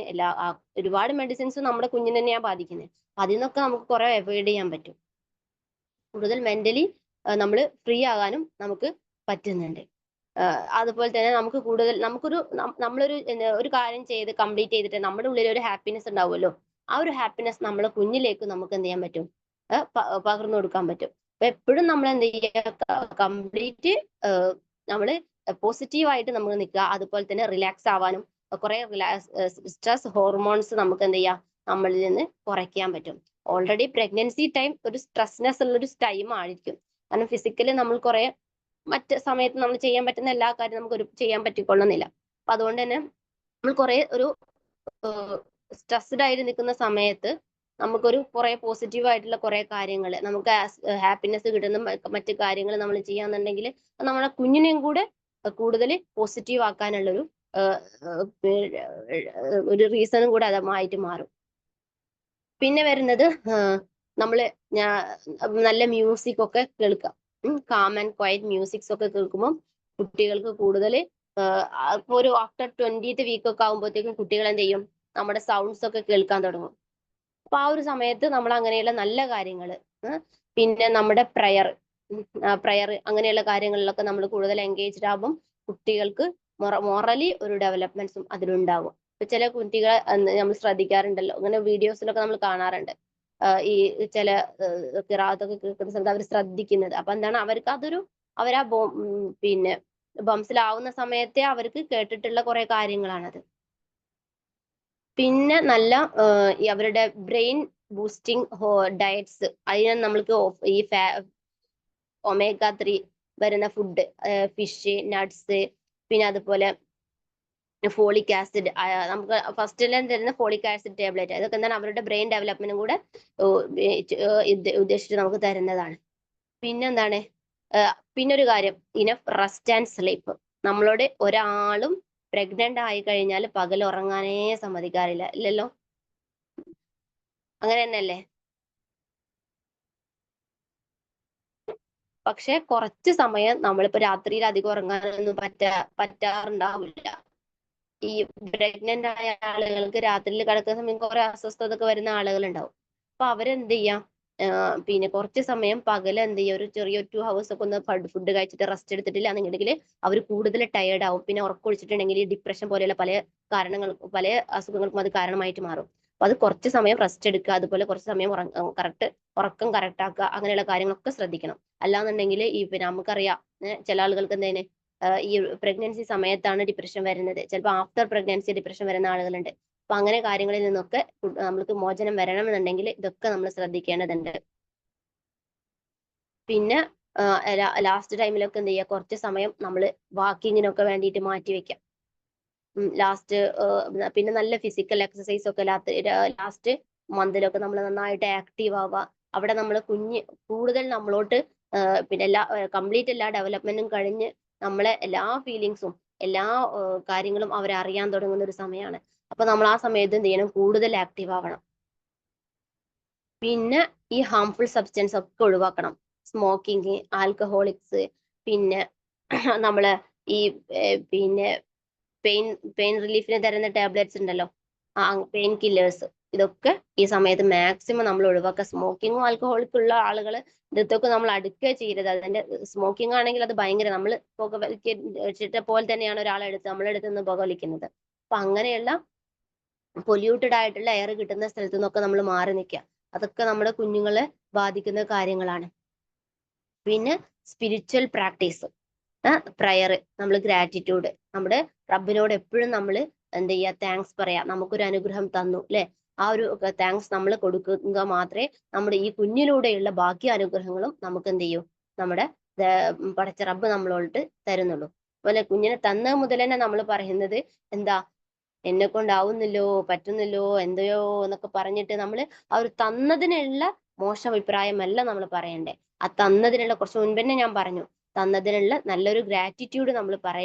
ഒരുപാട് മെഡിസിൻസ് നമ്മുടെ കുഞ്ഞിനെ തന്നെയാണ് ബാധിക്കുന്നത്. അതിൽ നിന്നൊക്കെ നമുക്ക് കുറെ അവോയ്ഡ് ചെയ്യാൻ പറ്റും. കൂടുതൽ മെന്റലി നമ്മൾ ഫ്രീ ആകാനും നമുക്ക് പറ്റുന്നുണ്ട്. അതുപോലെ തന്നെ നമുക്ക് കൂടുതൽ നമ്മളൊരു കാര്യം ചെയ്ത് കംപ്ലീറ്റ് ചെയ്തിട്ട് നമ്മുടെ ഉള്ളിൽ ഒരു ഹാപ്പിനെസ് ഉണ്ടാവുമല്ലോ, ആ ഒരു ഹാപ്പിനെസ് നമ്മളെ കുഞ്ഞിലേക്ക് നമുക്ക് എന്ത് ചെയ്യാൻ പറ്റും, പകർന്നു കൊടുക്കാൻ പറ്റും. അപ്പൊ എപ്പോഴും നമ്മൾ എന്ത് ചെയ്യുക, കംപ്ലീറ്റ് നമ്മൾ പോസിറ്റീവായിട്ട് നമ്മൾ നിൽക്കുക. അതുപോലെ തന്നെ റിലാക്സ് ആവാനും കുറെ സ്ട്രെസ് ഹോർമോൺസ് നമുക്ക് എന്ത് ചെയ്യാം, നമ്മളിൽ നിന്ന് കുറയ്ക്കാൻ പറ്റും. ഓൾറെഡി പ്രഗ്നൻസി ടൈം ഒരു സ്ട്രെസ്നെസ് ഉള്ള ഒരു ടൈം ആയിരിക്കും. കാരണം ഫിസിക്കലി നമ്മൾ കുറെ മറ്റ് സമയത്ത് നമ്മൾ ചെയ്യാൻ പറ്റുന്ന എല്ലാ കാര്യവും നമുക്ക് ചെയ്യാൻ പറ്റിക്കൊള്ളുന്നില്ല. അപ്പൊ അതുകൊണ്ട് തന്നെ നമ്മൾ കുറെ ഒരു സ്ട്രെസ്ഡ് ആയിട്ട് നിൽക്കുന്ന സമയത്ത് നമുക്കൊരു കുറെ പോസിറ്റീവ് ആയിട്ടുള്ള കുറെ കാര്യങ്ങൾ, നമുക്ക് ഹാപ്പിനെസ് കിട്ടുന്ന മറ്റു കാര്യങ്ങൾ നമ്മൾ ചെയ്യാന്നുണ്ടെങ്കിൽ നമ്മളെ കുഞ്ഞിനെയും കൂടെ കൂടുതൽ പോസിറ്റീവ് ആക്കാനുള്ള ഒരു റീസണും കൂടെ അതുമായിട്ട് മാറും. പിന്നെ വരുന്നത് നമ്മള് നല്ല മ്യൂസിക് ഒക്കെ കേൾക്കാം. കാം ആൻഡ് ക്വയറ്റ് മ്യൂസിക്സ് ഒക്കെ കേൾക്കുമ്പോൾ കുട്ടികൾക്ക് കൂടുതൽ ഒരു ആഫ്റ്റർ 20th വീക്ക് ഒക്കെ ആകുമ്പോഴത്തേക്കും കുട്ടികൾ എന്ത് ചെയ്യും, നമ്മുടെ സൗണ്ട്സ് ഒക്കെ കേൾക്കാൻ തുടങ്ങും. അപ്പൊ ആ ഒരു സമയത്ത് നമ്മൾ അങ്ങനെയുള്ള നല്ല കാര്യങ്ങൾ, പിന്നെ നമ്മുടെ പ്രയർ അങ്ങനെയുള്ള കാര്യങ്ങളിലൊക്കെ നമ്മൾ കൂടുതൽ എൻഗേജ്ഡ് ആകുമ്പോൾ കുട്ടികൾക്ക് മൊറലി ഒരു ഡെവലപ്മെന്റ്സും അതിലുണ്ടാകും. ഇപ്പൊ ചില കുട്ടികളെ നമ്മൾ ശ്രദ്ധിക്കാറുണ്ടല്ലോ, അങ്ങനെ വീഡിയോസിലൊക്കെ നമ്മൾ കാണാറുണ്ട്. ഈ ചില ഖിറാഅത്തൊക്കെ കേൾക്കുന്ന സമയത്ത് അവർ ശ്രദ്ധിക്കുന്നത്. അപ്പൊ എന്താണ് അവർക്ക് അതൊരു അവരാ പിന്നെ ബംസിലാവുന്ന സമയത്തെ അവർക്ക് കേട്ടിട്ടുള്ള കുറെ കാര്യങ്ങളാണത്. പിന്നെ നല്ല ഈ അവരുടെ ബ്രെയിൻ ബൂസ്റ്റിംഗ് ഡയറ്റ്സ്, അതിന് നമ്മൾക്ക് ഈ ഒമേഗ 3 വരുന്ന ഫുഡ്, ഫിഷ്, നട്ട്സ്, പിന്നെ അതുപോലെ ഫോളിക് ആസിഡ്, നമുക്ക് ഫസ്റ്റിലെ തരുന്ന ഫോളിക് ആസിഡ് ടാബ്ലറ്റ്, അതൊക്കെ എന്താണ് അവരുടെ ബ്രെയിൻ ഡെവലപ്മെന്റും കൂടെ ഉദ്ദേശിച്ച് നമുക്ക് തരുന്നതാണ്. പിന്നെന്താണ്, പിന്നെ ഒരു കാര്യം, ഇനഫ് റെസ്റ്റ് ആൻഡ് സ്ലീപ്പ്. നമ്മളോട് ഒരാളും പ്രഗ്നന്റ് ആയി കഴിഞ്ഞാൽ പകൽ ഉറങ്ങാനേ സമ്മതിക്കാറില്ല, ഇല്ലല്ലോ? അങ്ങനെ തന്നെയല്ലേ? പക്ഷെ കുറച്ച് സമയം നമ്മളിപ്പോ രാത്രിയിൽ അധികം ഉറങ്ങാനൊന്നും പറ്റാറുണ്ടാവില്ല. ഈ പ്രഗ്നന്റ് ആയ ആളുകൾക്ക് രാത്രിയിൽ കിടക്കുന്ന സമയം കുറെ അസ്വസ്ഥതയൊക്കെ വരുന്ന ആളുകൾ ഉണ്ടാവും. അപ്പൊ അവരെന്ത് ചെയ്യാം, പിന്നെ കുറച്ച് സമയം പകൽ എന്ത് ചെയ്യുക, ഒരു ചെറിയ 2 hours ഒക്കെ ഒന്ന് ഫുഡ് കഴിച്ചിട്ട് റെസ്റ്റ് എടുത്തിട്ടില്ല എന്നുണ്ടെങ്കിൽ അവർ കൂടുതൽ ടയേർഡ് ആവും. പിന്നെ ഉറക്കൊഴിച്ചിട്ടുണ്ടെങ്കിൽ ഡിപ്രഷൻ പോലെയുള്ള പല അസുഖങ്ങൾക്കും അത് കാരണമായിട്ട് മാറും. അപ്പൊ അത് കുറച്ച് സമയം റെസ്റ്റ് എടുക്കുക, അതുപോലെ കുറച്ച് സമയം ഉറക്കം കറക്റ്റ് ആക്കുക, അങ്ങനെയുള്ള കാര്യങ്ങളൊക്കെ ശ്രദ്ധിക്കണം. അല്ലാന്നുണ്ടെങ്കിൽ ഈ പിന്നെ നമുക്കറിയാം, ചില ആളുകൾക്ക് എന്താണ് ഈ പ്രഗ്നൻസി സമയത്താണ് ഡിപ്രഷൻ വരുന്നത്. ചിലപ്പോൾ ആഫ്റ്റർ പ്രഗ്നൻസി ഡിപ്രഷൻ വരുന്ന ആളുകളുണ്ട്. അപ്പൊ അങ്ങനെ കാര്യങ്ങളിൽ നിന്നൊക്കെ നമ്മൾക്ക് മോചനം വരണമെന്നുണ്ടെങ്കിൽ ഇതൊക്കെ നമ്മൾ ശ്രദ്ധിക്കേണ്ടതുണ്ട്. പിന്നെ ലാസ്റ്റ് ടൈമിലൊക്കെ എന്ത് ചെയ്യുക, കുറച്ച് സമയം നമ്മൾ വാക്കിങ്ങിനൊക്കെ വേണ്ടിയിട്ട് മാറ്റി വെക്കാം. ലാസ്റ്റ് പിന്നെ നല്ല ഫിസിക്കൽ എക്സസൈസ് ഒക്കെ ലാസ്റ്റ് മന്തിലൊക്കെ നമ്മൾ നന്നായിട്ട് ആക്റ്റീവ് ആവുക. അവിടെ നമ്മൾ കൂടുതൽ നമ്മളോട്ട് പിന്നെ കംപ്ലീറ്റ് എല്ലാ ഡെവലപ്മെന്റും കഴിഞ്ഞ് നമ്മളെ എല്ലാ ഫീലിങ്സും എല്ലാ കാര്യങ്ങളും അവരറിയാൻ തുടങ്ങുന്ന ഒരു സമയമാണ്. അപ്പൊ നമ്മൾ ആ സമയത്ത് എന്ത് ചെയ്യണം, കൂടുതൽ ആക്റ്റീവ് ആവണം. പിന്നെ ഈ ഹാംഫുൾ സബ്സ്റ്റൻസ് ഒക്കെ ഒഴിവാക്കണം. സ്മോക്കിങ്, ആൽക്കഹോളിക്സ്, പിന്നെ നമ്മള് ഈ പിന്നെ പെയിൻ റിലീഫിന് തരുന്ന ടാബ്ലറ്റ്സ് ഉണ്ടല്ലോ, പെയിൻ കില്ലേഴ്സ്, ഇതൊക്കെ ഈ സമയത്ത് മാക്സിമം നമ്മൾ ഒഴിവാക്കുക. സ്മോക്കിങ്ങും ആൽക്കഹോളിക്കും ഉള്ള ആളുകൾ ഇതൊക്കെ നമ്മൾ അടുക്കുക ചെയ്യരുത്. അതിന്റെ സ്മോക്കിംഗ് ആണെങ്കിൽ അത് ഭയങ്കര, നമ്മൾ പുക വലിച്ചിട്ട പോലെ തന്നെയാണ് നമ്മളെടുത്ത് നിന്ന് പുക വലിക്കുന്നത്. അപ്പൊ അങ്ങനെയുള്ള പൊല്യൂട്ടഡ് ആയിട്ടുള്ള എയർ കിട്ടുന്ന സ്ഥലത്തു നിന്നൊക്കെ നമ്മൾ മാറി നിൽക്കുക. അതൊക്കെ നമ്മുടെ കുഞ്ഞുങ്ങളെ ബാധിക്കുന്ന കാര്യങ്ങളാണ്. പിന്നെ സ്പിരിച്വൽ പ്രാക്ടീസ്, പ്രയർ, നമ്മൾ ഗ്രാറ്റിറ്റ്യൂഡ്, നമ്മുടെ റബ്ബിനോട് എപ്പോഴും നമ്മൾ എന്ത് ചെയ്യുക, താങ്ക്സ് പറയാ. നമുക്കൊരു അനുഗ്രഹം തന്നു അല്ലെ, ആ ഒരു താങ്ക്സ് നമ്മൾ കൊടുക്കുക മാത്രമേ നമ്മുടെ ഈ കുഞ്ഞിലൂടെയുള്ള ബാക്കി അനുഗ്രഹങ്ങളും നമുക്ക് എന്ത് ചെയ്യൂ, നമ്മുടെ പടച്ച റബ്ബ് നമ്മളോട്ട് തരുന്നുള്ളൂ. അതുപോലെ കുഞ്ഞിനെ തന്ന മുതൽ തന്നെ നമ്മൾ പറയുന്നത് എന്താ, എന്നെ കൊണ്ടാവുന്നില്ലോ, പറ്റുന്നില്ലോ, എന്തയോ എന്നൊക്കെ പറഞ്ഞിട്ട് നമ്മൾ ആ ഒരു തന്നതിനുള്ള മോശം അഭിപ്രായമല്ല നമ്മൾ പറയണ്ടേ. ആ തന്നതിനുള്ള, കുറച്ച് മുൻപ് തന്നെ ഞാൻ പറഞ്ഞു, തന്നതിനുള്ള നല്ലൊരു ഗ്രാറ്റിറ്റ്യൂഡ് നമ്മൾ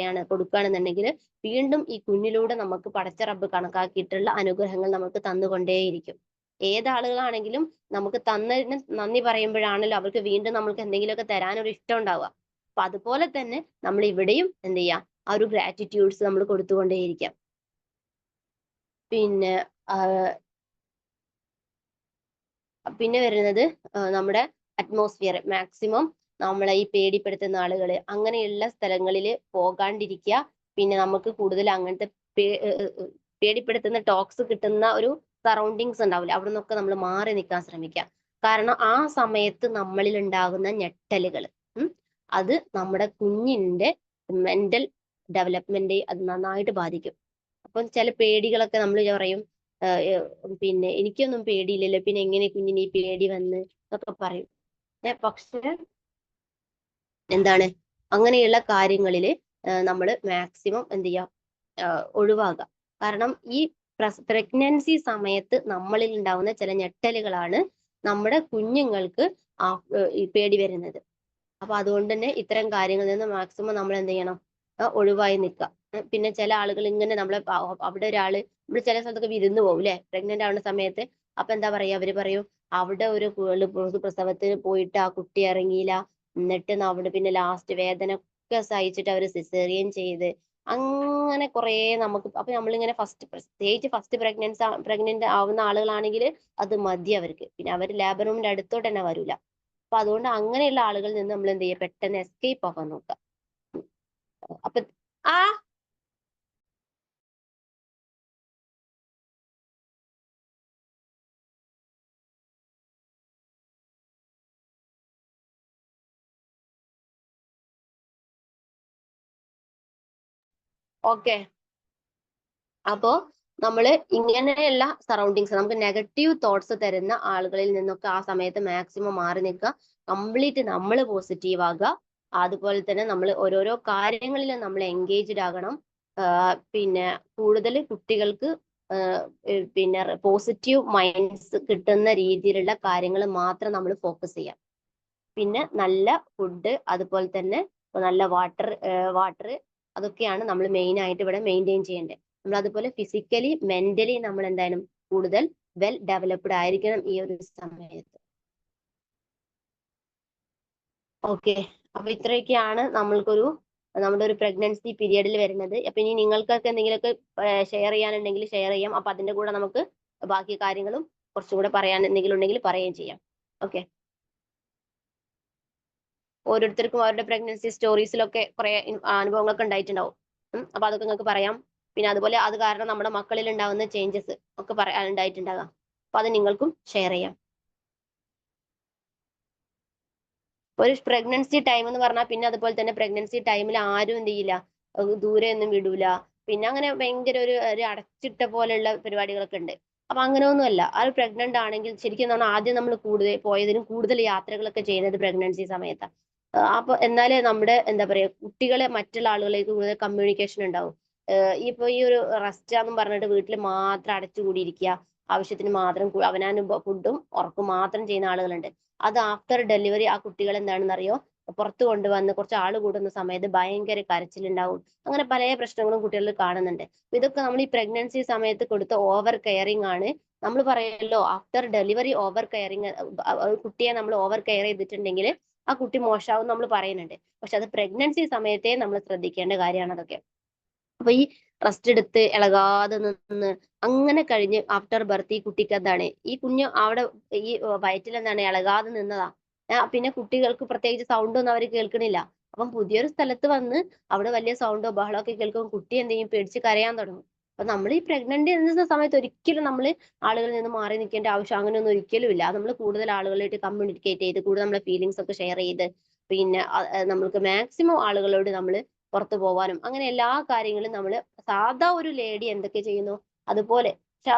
കൊടുക്കുകയാണെന്നുണ്ടെങ്കിൽ വീണ്ടും ഈ കുഞ്ഞിലൂടെ നമുക്ക് പടച്ച റബ്ബ് കണക്കാക്കിയിട്ടുള്ള അനുഗ്രഹങ്ങൾ നമുക്ക് തന്നുകൊണ്ടേയിരിക്കും. ഏതാളുകളാണെങ്കിലും നമുക്ക് തന്നതിന് നന്ദി പറയുമ്പോഴാണല്ലോ അവർക്ക് വീണ്ടും നമ്മൾക്ക് എന്തെങ്കിലുമൊക്കെ തരാനൊരു ഇഷ്ടം ഉണ്ടാവുക. അപ്പൊ അതുപോലെ തന്നെ നമ്മൾ ഇവിടെയും എന്ത് ചെയ്യാം, ആ ഒരു ഗ്രാറ്റിറ്റ്യൂഡ്സ് നമ്മൾ കൊടുത്തുകൊണ്ടേയിരിക്കാം. പിന്നെ വരുന്നത് നമ്മുടെ അറ്റ്മോസ്ഫിയർ, മാക്സിമം നമ്മളെ ഈ പേടിപ്പെടുത്തുന്ന ആളുകള് അങ്ങനെയുള്ള സ്ഥലങ്ങളിൽ പോകാണ്ടിരിക്കുക. പിന്നെ നമുക്ക് കൂടുതൽ അങ്ങനത്തെ പേടിപ്പെടുത്തുന്ന ടോക്സ് കിട്ടുന്ന ഒരു സറൗണ്ടിങ്സ് ഉണ്ടാവില്ല, അവിടെ നിന്നൊക്കെ നമ്മൾ മാറി നിൽക്കാൻ ശ്രമിക്കുക. കാരണം ആ സമയത്ത് നമ്മളിൽ ഉണ്ടാകുന്ന ഞെട്ടലുകൾ അത് നമ്മുടെ കുഞ്ഞിന്റെ മെന്റൽ ഡെവലപ്മെന്റ് അത് നന്നായിട്ട് ബാധിക്കും. അപ്പം ചില പേടികളൊക്കെ നമ്മൾ പറയും, പിന്നെ എനിക്കൊന്നും പേടിയില്ലല്ലോ, പിന്നെ എങ്ങനെ കുഞ്ഞിന് ഈ പേടി വന്ന് എന്നൊക്കെ പറയും. പക്ഷെ എന്താണ്, അങ്ങനെയുള്ള കാര്യങ്ങളിൽ നമ്മൾ മാക്സിമം എന്ത് ചെയ്യാം, ഒഴിവാക്കുക. കാരണം ഈ പ്രഗ്നൻസി സമയത്ത് നമ്മളിൽ ഉണ്ടാവുന്ന ചില ഞെട്ടലുകളാണ് നമ്മുടെ കുഞ്ഞുങ്ങൾക്ക് ഈ പേടി വരുന്നത്. അപ്പൊ അതുകൊണ്ട് തന്നെ ഇത്തരം കാര്യങ്ങളിൽ നിന്ന് മാക്സിമം നമ്മൾ എന്ത് ചെയ്യണം, ഒഴിവായി നിൽക്കുക. പിന്നെ ചില ആളുകൾ ഇങ്ങനെ നമ്മളെ അവിടെ ഒരാള്, നമ്മൾ ചില സ്ഥലത്തൊക്കെ വിരുന്ന് പോകും അല്ലെ, പ്രഗ്നന്റ് ആവുന്ന സമയത്ത്. അപ്പൊ എന്താ പറയാ, അവര് പറയും അവിടെ ഒരു പ്രസവത്തിന് പോയിട്ട് ആ കുട്ടി ഇറങ്ങിയില്ല, എന്നിട്ട് അവിടെ പിന്നെ ലാസ്റ്റ് വേദന ഒക്കെ സഹിച്ചിട്ട് അവര് സിസേറിയൻ ചെയ്ത്, അങ്ങനെ കുറെ നമുക്ക്. അപ്പൊ നമ്മളിങ്ങനെ പ്രത്യേകിച്ച് ഫസ്റ്റ് പ്രഗ്നന്റ് ആവുന്ന ആളുകളാണെങ്കിൽ അത് മതി അവർക്ക്, പിന്നെ അവർ ലേബർ റൂമിന്റെ അടുത്തോട്ട് തന്നെ വരൂല. അപ്പൊ അതുകൊണ്ട് അങ്ങനെയുള്ള ആളുകളിൽ നിന്ന് നമ്മൾ എന്ത് ചെയ്യുക, പെട്ടെന്ന് എസ്കേപ്പ് ആക്കാൻ നോക്കുക. അപ്പൊ ഓക്കെ, അപ്പോ നമ്മള് ഇങ്ങനെയുള്ള സറൗണ്ടിങ്സ്, നമുക്ക് നെഗറ്റീവ് തോട്ട്സ് തരുന്ന ആളുകളിൽ നിന്നൊക്കെ ആ സമയത്ത് മാക്സിമം മാറി നിൽക്കുക. കംപ്ലീറ്റ് നമ്മൾ പോസിറ്റീവ് ആകുക. അതുപോലെ തന്നെ നമ്മൾ ഓരോരോ കാര്യങ്ങളിൽ നമ്മൾ എൻഗേജ്ഡ് ആകണം. പിന്നെ കൂടുതൽ കുട്ടികൾക്ക് പിന്നെ പോസിറ്റീവ് മൈൻഡ്സ് കിട്ടുന്ന രീതിയിലുള്ള കാര്യങ്ങൾ മാത്രം നമ്മൾ ഫോക്കസ് ചെയ്യാം. പിന്നെ നല്ല ഫുഡ്, അതുപോലെ തന്നെ നല്ല വാട്ടർ അതൊക്കെയാണ് നമ്മൾ മെയിൻ ആയിട്ട് ഇവിടെ മെയിൻറ്റെയിൻ ചെയ്യേണ്ടത്. നമ്മൾ അതുപോലെ ഫിസിക്കലി മെന്റലി നമ്മൾ എന്തായാലും കൂടുതൽ വെൽ ഡെവലപ്ഡ് ആയിരിക്കണം ഈ ഒരു സമയത്ത്. ഓക്കെ, അപ്പൊ ഇത്രയൊക്കെയാണ് നമ്മുടെ ഒരു പ്രഗ്നൻസി പീരിയഡിൽ വരുന്നത്. അപ്പൊ ഇനി നിങ്ങൾക്കൊക്കെ എന്തെങ്കിലുമൊക്കെ ഷെയർ ചെയ്യാനുണ്ടെങ്കിൽ ഷെയർ ചെയ്യാം. അപ്പൊ അതിന്റെ കൂടെ നമുക്ക് ബാക്കി കാര്യങ്ങളും കുറച്ചും കൂടെ പറയാൻ എന്തെങ്കിലും ഉണ്ടെങ്കിൽ പറയുകയും ചെയ്യാം. ഓക്കെ, ഓരോരുത്തർക്കും അവരുടെ പ്രഗ്നൻസി സ്റ്റോറീസിലൊക്കെ കുറെ അനുഭവങ്ങളൊക്കെ ഉണ്ടായിട്ടുണ്ടാവും. അപ്പൊ അതൊക്കെ നിങ്ങൾക്ക് പറയാം. പിന്നെ അതുപോലെ അത് കാരണം നമ്മുടെ മക്കളിൽ ഉണ്ടാകുന്ന ചേഞ്ചസ് ഒക്കെ ഉണ്ടായിട്ടുണ്ടാകാം. അപ്പൊ അത് നിങ്ങൾക്കും ഷെയർ ചെയ്യാം. ഒരു പ്രഗ്നൻസി ടൈം എന്ന് പറഞ്ഞാൽ പിന്നെ അതുപോലെ തന്നെ പ്രഗ്നൻസി ടൈമിൽ ആരും എന്ത് ചെയ്യില്ല, ദൂരെ ഒന്നും വിടൂല. പിന്നെ അങ്ങനെ ഭയങ്കര ഒരു അടച്ചിട്ട പോലെയുള്ള പരിപാടികളൊക്കെ ഉണ്ട്. അപ്പൊ അങ്ങനെയൊന്നുമല്ല. ആ ഒരു പ്രഗ്നന്റ് ആണെങ്കിൽ ശരിക്കും പറഞ്ഞാൽ ആദ്യം നമ്മൾ പോയതിനും കൂടുതൽ യാത്രകളൊക്കെ ചെയ്യുന്നത് പ്രഗ്നൻസി സമയത്താണ്. അപ്പൊ എന്നാലേ നമ്മുടെ എന്താ പറയാ കുട്ടികളെ മറ്റുള്ള ആളുകളിലേക്ക് കൂടുതൽ കമ്മ്യൂണിക്കേഷൻ ഉണ്ടാവും. ഇപ്പൊ ഈ ഒരു റെസ്റ്റ് ആണെന്ന് പറഞ്ഞിട്ട് വീട്ടിൽ മാത്രം അടച്ചുകൂടിയിരിക്കുക, ആവശ്യത്തിന് മാത്രം അവനാനും ഫുഡും ഉറക്കും മാത്രം ചെയ്യുന്ന ആളുകളുണ്ട്. അത് ആഫ്റ്റർ ഡെലിവറി ആ കുട്ടികൾ എന്താണെന്ന് അറിയോ, പുറത്തു കൊണ്ടുവന്ന് കുറച്ച് ആൾ കൂടുന്ന സമയത്ത് ഭയങ്കര കരച്ചിലുണ്ടാവും. അങ്ങനെ പല പ്രശ്നങ്ങളും കുട്ടികളിൽ കാണുന്നുണ്ട്. ഇതൊക്കെ നമ്മൾ ഈ പ്രഗ്നൻസി സമയത്ത് കൊടുത്ത ഓവർ കെയറിങ് ആണ്. നമ്മൾ പറയല്ലോ ആഫ്റ്റർ ഡെലിവറി ഓവർ കെയറിങ്, കുട്ടിയെ നമ്മൾ ഓവർ കെയർ ചെയ്തിട്ടുണ്ടെങ്കിൽ ആ കുട്ടി മോശമാവും നമ്മൾ പറയുന്നുണ്ട്. പക്ഷെ അത് പ്രഗ്നൻസി സമയത്തെ നമ്മൾ ശ്രദ്ധിക്കേണ്ട കാര്യമാണ് അതൊക്കെ. അപ്പൊ ഈ റെസ്റ്റ് എടുത്ത് ഇളകാതെ നിന്ന് അങ്ങനെ കഴിഞ്ഞ് ആഫ്റ്റർ ബർത്ത് ഈ കുട്ടിക്ക് എന്താണ്, ഈ കുഞ്ഞ് അവിടെ ഈ വയറ്റിൽ എന്താണ് ഇളകാതെ നിന്നതാ. പിന്നെ കുട്ടികൾക്ക് പ്രത്യേകിച്ച് സൗണ്ട് ഒന്നും അവർ കേൾക്കണില്ല. അപ്പം പുതിയൊരു സ്ഥലത്ത് വന്ന് അവിടെ വലിയ സൗണ്ടോ ബഹളോ ഒക്കെ കേൾക്കുമ്പോൾ കുട്ടി എന്ത് ചെയ്യും, പേടിച്ച് കരയാൻ തുടങ്ങും. അപ്പൊ നമ്മൾ ഈ പ്രഗ്നന്റ് എന്ന സമയത്ത് ഒരിക്കലും നമ്മൾ ആളുകളിൽ നിന്ന് മാറി നിൽക്കേണ്ട ആവശ്യം അങ്ങനെയൊന്നും ഒരിക്കലും ഇല്ല. നമ്മൾ കൂടുതൽ ആളുകളായിട്ട് കമ്മ്യൂണിക്കേറ്റ് ചെയ്ത് കൂടുതൽ നമ്മളെ ഫീലിങ്സ് ഒക്കെ ഷെയർ ചെയ്ത് പിന്നെ നമ്മൾക്ക് മാക്സിമം ആളുകളോട് നമ്മൾ പുറത്തു പോവാനും അങ്ങനെ എല്ലാ കാര്യങ്ങളും നമ്മൾ സാധാ ഒരു ലേഡി എന്തൊക്കെ ചെയ്യുന്നു അതുപോലെ.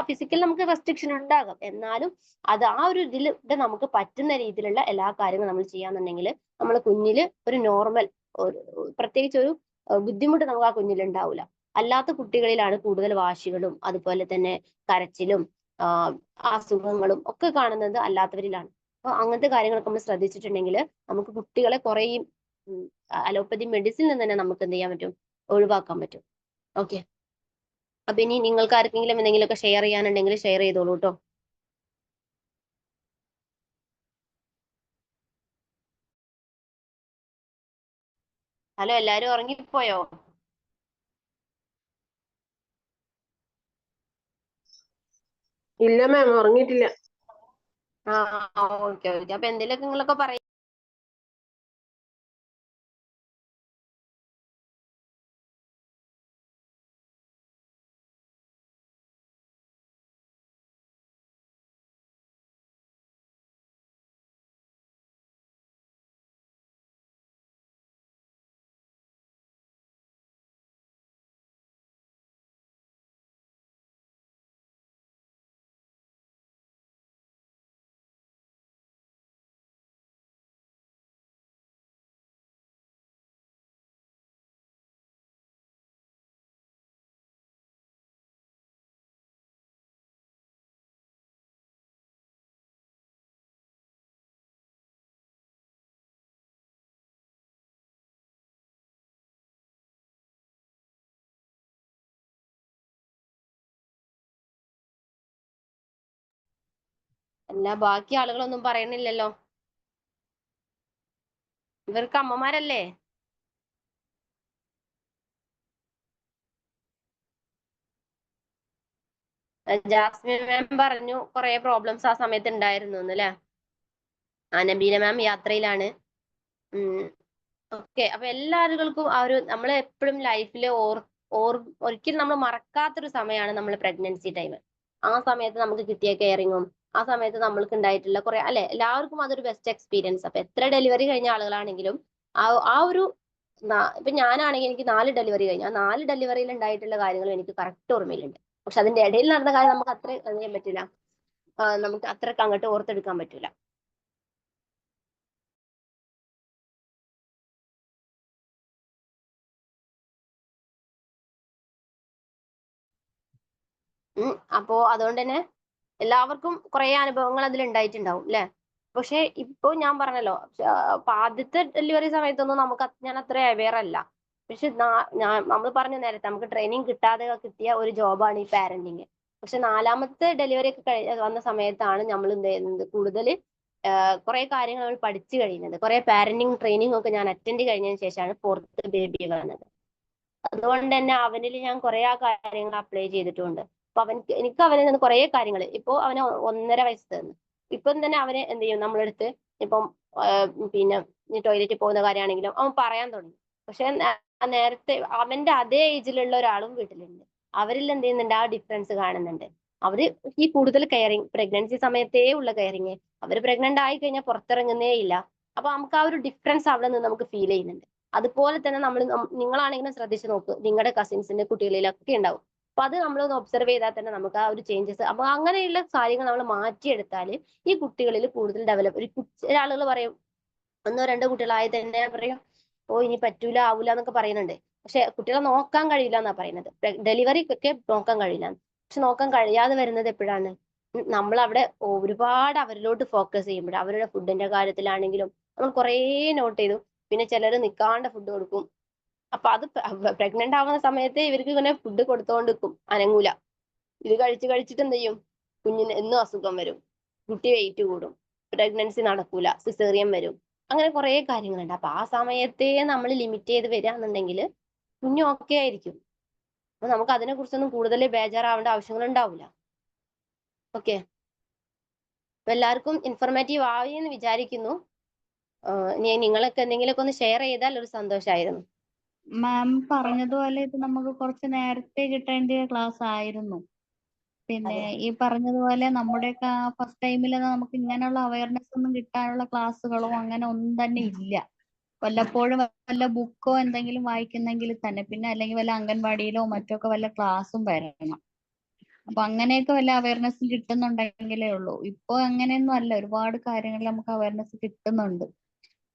ഫിസിക്കൽ നമുക്ക് റെസ്ട്രിക്ഷൻ ഉണ്ടാകാം, എന്നാലും അത് ആ ഒരു ഇതിൽ നമുക്ക് പറ്റുന്ന രീതിയിലുള്ള എല്ലാ കാര്യങ്ങളും നമ്മൾ ചെയ്യാന്നുണ്ടെങ്കിൽ നമ്മൾ കുഞ്ഞില് ഒരു നോർമൽ, പ്രത്യേകിച്ച് ഒരു ബുദ്ധിമുട്ട് നമുക്ക് ആ കുഞ്ഞിൽ ഉണ്ടാവില്ല. അല്ലാത്ത കുട്ടികളിലാണ് കൂടുതൽ വാശികളും അതുപോലെ തന്നെ കരച്ചിലും അസുഖങ്ങളും ഒക്കെ കാണുന്നത് അല്ലാത്തവരിലാണ്. അപ്പൊ അങ്ങനത്തെ കാര്യങ്ങളൊക്കെ നമ്മൾ ശ്രദ്ധിച്ചിട്ടുണ്ടെങ്കിൽ നമുക്ക് കുട്ടികളെ കുറേയും അലോപ്പതി മെഡിസിനിൽ നിന്ന് തന്നെ നമുക്ക് എന്ത് ചെയ്യാൻ പറ്റും, ഒഴിവാക്കാൻ പറ്റും. ഓക്കെ, അപ്പൊ ഇനി നിങ്ങൾക്ക് ആർക്കെങ്കിലും എന്തെങ്കിലുമൊക്കെ ഷെയർ ചെയ്യാനുണ്ടെങ്കിൽ ഷെയർ ചെയ്തോളൂ കേട്ടോ. ഹലോ, എല്ലാരും ഉറങ്ങിപ്പോയോ? ഇല്ല മാം, ഉറങ്ങിയിട്ടില്ല. ആ, ഓക്കെ ഓക്കെ. അപ്പൊ എന്തെങ്കിലുമൊക്കെ നിങ്ങളൊക്കെ പറയും. അല്ല, ബാക്കി ആളുകളൊന്നും പറയണില്ലല്ലോ. ഇവർക്ക് അമ്മമാരല്ലേ? ജാസ്മിൻ മാം പറഞ്ഞു കുറെ പ്രോബ്ലംസ് ആ സമയത്ത് ഉണ്ടായിരുന്നു അല്ലേ? നബീന മാം യാത്രയിലാണ്. ഓക്കെ, അപ്പൊ എല്ലാവർക്കും ആ ഒരു നമ്മളെ എപ്പോഴും ലൈഫിൽ ഒരിക്കലും നമ്മൾ മറക്കാത്തൊരു സമയമാണ് നമ്മൾ പ്രഗ്നൻസി ടൈം. ആ സമയത്ത് നമുക്ക് കിട്ടിയ കെയറിങ്ങും ആ സമയത്ത് നമ്മൾക്ക് ഉണ്ടായിട്ടുള്ള കുറെ അല്ലെ, എല്ലാവർക്കും അതൊരു ബെസ്റ്റ് എക്സ്പീരിയൻസ്. അപ്പൊ എത്ര ഡെലിവറി കഴിഞ്ഞ ആളുകളാണെങ്കിലും ആ ഒരു ഇപ്പൊ ഞാനാണെങ്കിൽ എനിക്ക് 4 ഡെലിവറി കഴിഞ്ഞു. ആ 4 ഡെലിവറിയിൽ ഉണ്ടായിട്ടുള്ള കാര്യങ്ങൾ എനിക്ക് കറക്റ്റ് ഓർമ്മയിലുണ്ട്. പക്ഷെ അതിന്റെ ഇടയിൽ നടന്ന കാര്യം നമുക്ക് അത്ര ചെയ്യാൻ പറ്റില്ല. നമുക്ക് അത്രക്ക് അങ്ങോട്ട് ഓർത്തെടുക്കാൻ പറ്റൂല. അപ്പോ അതുകൊണ്ട് തന്നെ എല്ലാവർക്കും കുറെ അനുഭവങ്ങൾ അതിൽ ഉണ്ടായിട്ടുണ്ടാവും അല്ലെ. പക്ഷെ ഇപ്പൊ ഞാൻ പറഞ്ഞല്ലോ, അപ്പൊ ആദ്യത്തെ ഡെലിവറി സമയത്തൊന്നും ഞാൻ അത്ര അവെയർ അല്ല. പക്ഷെ നമ്മൾ പറഞ്ഞ നേരത്തെ നമുക്ക് ട്രെയിനിങ് കിട്ടാതെ കിട്ടിയ ഒരു ജോബാണ് ഈ പാരന്റിങ്. പക്ഷെ 4ാമത്തെ ഡെലിവറി ഒക്കെ വന്ന സമയത്താണ് നമ്മൾ എന്ത് ചെയ്യുന്നത്, കൂടുതൽ കുറെ കാര്യങ്ങൾ നമ്മൾ പഠിച്ചു കഴിയുന്നത്. കുറെ പാരന്റിങ് ട്രെയിനിങ് ഒക്കെ ഞാൻ അറ്റൻഡ് കഴിഞ്ഞതിന് ശേഷമാണ് 4th ബേബി വന്നത്. അതുകൊണ്ട് തന്നെ അവനിൽ ഞാൻ കുറെ ആ കാര്യങ്ങൾ അപ്ലൈ ചെയ്തിട്ടുണ്ട്. അപ്പൊ എനിക്ക് അവനിൽ നിന്ന് കുറെ കാര്യങ്ങൾ, ഇപ്പൊ അവന് 1.5 വയസ്സ് തന്നു. ഇപ്പം തന്നെ അവന് എന്ത് ചെയ്യും, നമ്മളെടുത്ത് ഇപ്പം പിന്നെ ടോയ്ലറ്റിൽ പോകുന്ന കാര്യമാണെങ്കിലും അവൻ പറയാൻ തുടങ്ങി. പക്ഷെ നേരത്തെ അവന്റെ അതേ ഏജിലുള്ള ഒരാളും വീട്ടിലുണ്ട്. അവരിൽ എന്ത് ചെയ്യുന്നുണ്ട്, ആ ഡിഫറൻസ് കാണുന്നുണ്ട്. അവര് ഈ കൂടുതൽ കെയറിങ്, പ്രഗ്നൻസി സമയത്തേ ഉള്ള കെയറിങ്, അവര് പ്രഗ്നന്റ് ആയി കഴിഞ്ഞാൽ പുറത്തിറങ്ങുന്നേ ഇല്ല. അപ്പൊ നമുക്ക് ആ ഒരു ഡിഫറൻസ് അവിടെ നിന്ന് നമുക്ക് ഫീൽ ചെയ്യുന്നുണ്ട്. അതുപോലെ തന്നെ നിങ്ങളാണെങ്കിലും ശ്രദ്ധിച്ചു നോക്ക്, നിങ്ങളുടെ കസിൻസിന്റെ കുട്ടികളിലൊക്കെ ഉണ്ടാവും. അപ്പൊ അത് നമ്മളൊന്ന് ഒബ്സർവ് ചെയ്താൽ തന്നെ നമുക്ക് ആ ഒരു ചേഞ്ചസ്, അപ്പൊ അങ്ങനെയുള്ള കാര്യങ്ങൾ നമ്മൾ മാറ്റിയെടുത്താൽ ഈ കുട്ടികളിൽ കൂടുതൽ ഡെവലപ്പ്. ആളുകൾ പറയും 1-2 കുട്ടികളായി തന്നെ പറയും, ഓ ഇനി പറ്റൂല ആവൂല എന്നൊക്കെ പറയുന്നുണ്ട്. പക്ഷെ കുട്ടികളെ നോക്കാൻ കഴിയില്ല എന്നാ പറയുന്നത്. ഡെലിവറിക്കൊക്കെ നോക്കാൻ കഴിയില്ല. പക്ഷെ നോക്കാൻ കഴിയാതെ വരുന്നത് എപ്പോഴാണ്, നമ്മൾ അവിടെ ഒരുപാട് അവരിലോട്ട് ഫോക്കസ് ചെയ്യുമ്പോൾ, അവരുടെ ഫുഡിന്റെ കാര്യത്തിലാണെങ്കിലും നമ്മൾ കുറേ നോട്ട് ചെയ്തു. പിന്നെ ചിലർ നിൽക്കാണ്ട് ഫുഡ് കൊടുക്കും. അപ്പൊ അത് പ്രഗ്നന്റ് ആവുന്ന സമയത്ത് ഇവർക്ക് ഇങ്ങനെ ഫുഡ് കൊടുത്തോണ്ട് നിൽക്കും, അനങ്ങൂല. ഇത് കഴിച്ചിട്ട് എന്ത് ചെയ്യും, കുഞ്ഞിന് എന്നും അസുഖം വരും, കുട്ടി വെയിറ്റ് കൂടും, പ്രഗ്നൻസി നടക്കൂല, സിസേറിയൻ വരും. അങ്ങനെ കുറെ കാര്യങ്ങളുണ്ട്. അപ്പൊ ആ സമയത്തെ നമ്മൾ ലിമിറ്റ് ചെയ്ത് വരികയാണെന്നുണ്ടെങ്കിൽ കുഞ്ഞ് ഓക്കെ ആയിരിക്കും. അപ്പൊ നമുക്ക് അതിനെ കുറിച്ചൊന്നും കൂടുതൽ ബേജാറാവേണ്ട ആവശ്യങ്ങൾ ഉണ്ടാവില്ല. ഓക്കെ, അപ്പൊ എല്ലാവർക്കും ഇൻഫോർമേറ്റീവ് ആയി എന്ന് വിചാരിക്കുന്നു. നിങ്ങളൊക്കെ എന്തെങ്കിലുമൊക്കെ ഒന്ന് ഷെയർ ചെയ്താൽ ഒരു സന്തോഷമായിരുന്നു. മാം പറഞ്ഞതുപോലെ ഇത് നമുക്ക് കുറച്ച് നേരത്തെ കിട്ടേണ്ട ക്ലാസ് ആയിരുന്നു. പിന്നെ ഈ പറഞ്ഞതുപോലെ നമ്മുടെയൊക്കെ ആ ഫസ്റ്റ് ടൈമിലൊന്നും നമുക്ക് ഇങ്ങനെയുള്ള അവയർനെസ് ഒന്നും കിട്ടാനുള്ള ക്ലാസ്സുകളോ അങ്ങനെ ഒന്നും തന്നെ ഇല്ല. വല്ലപ്പോഴും വല്ല ബുക്കോ എന്തെങ്കിലും വായിക്കുന്നെങ്കിൽ തന്നെ, പിന്നെ അല്ലെങ്കിൽ വല്ല അംഗൻവാടിയിലോ മറ്റൊക്കെ വല്ല ക്ലാസ്സും വരണം. അപ്പൊ അങ്ങനെയൊക്കെ വല്ല അവയർനെസ് കിട്ടുന്നുണ്ടെങ്കിലേ ഉള്ളൂ. ഇപ്പൊ അങ്ങനെയൊന്നും അല്ല, ഒരുപാട് കാര്യങ്ങളിൽ നമുക്ക് അവയർനെസ് കിട്ടുന്നുണ്ട്.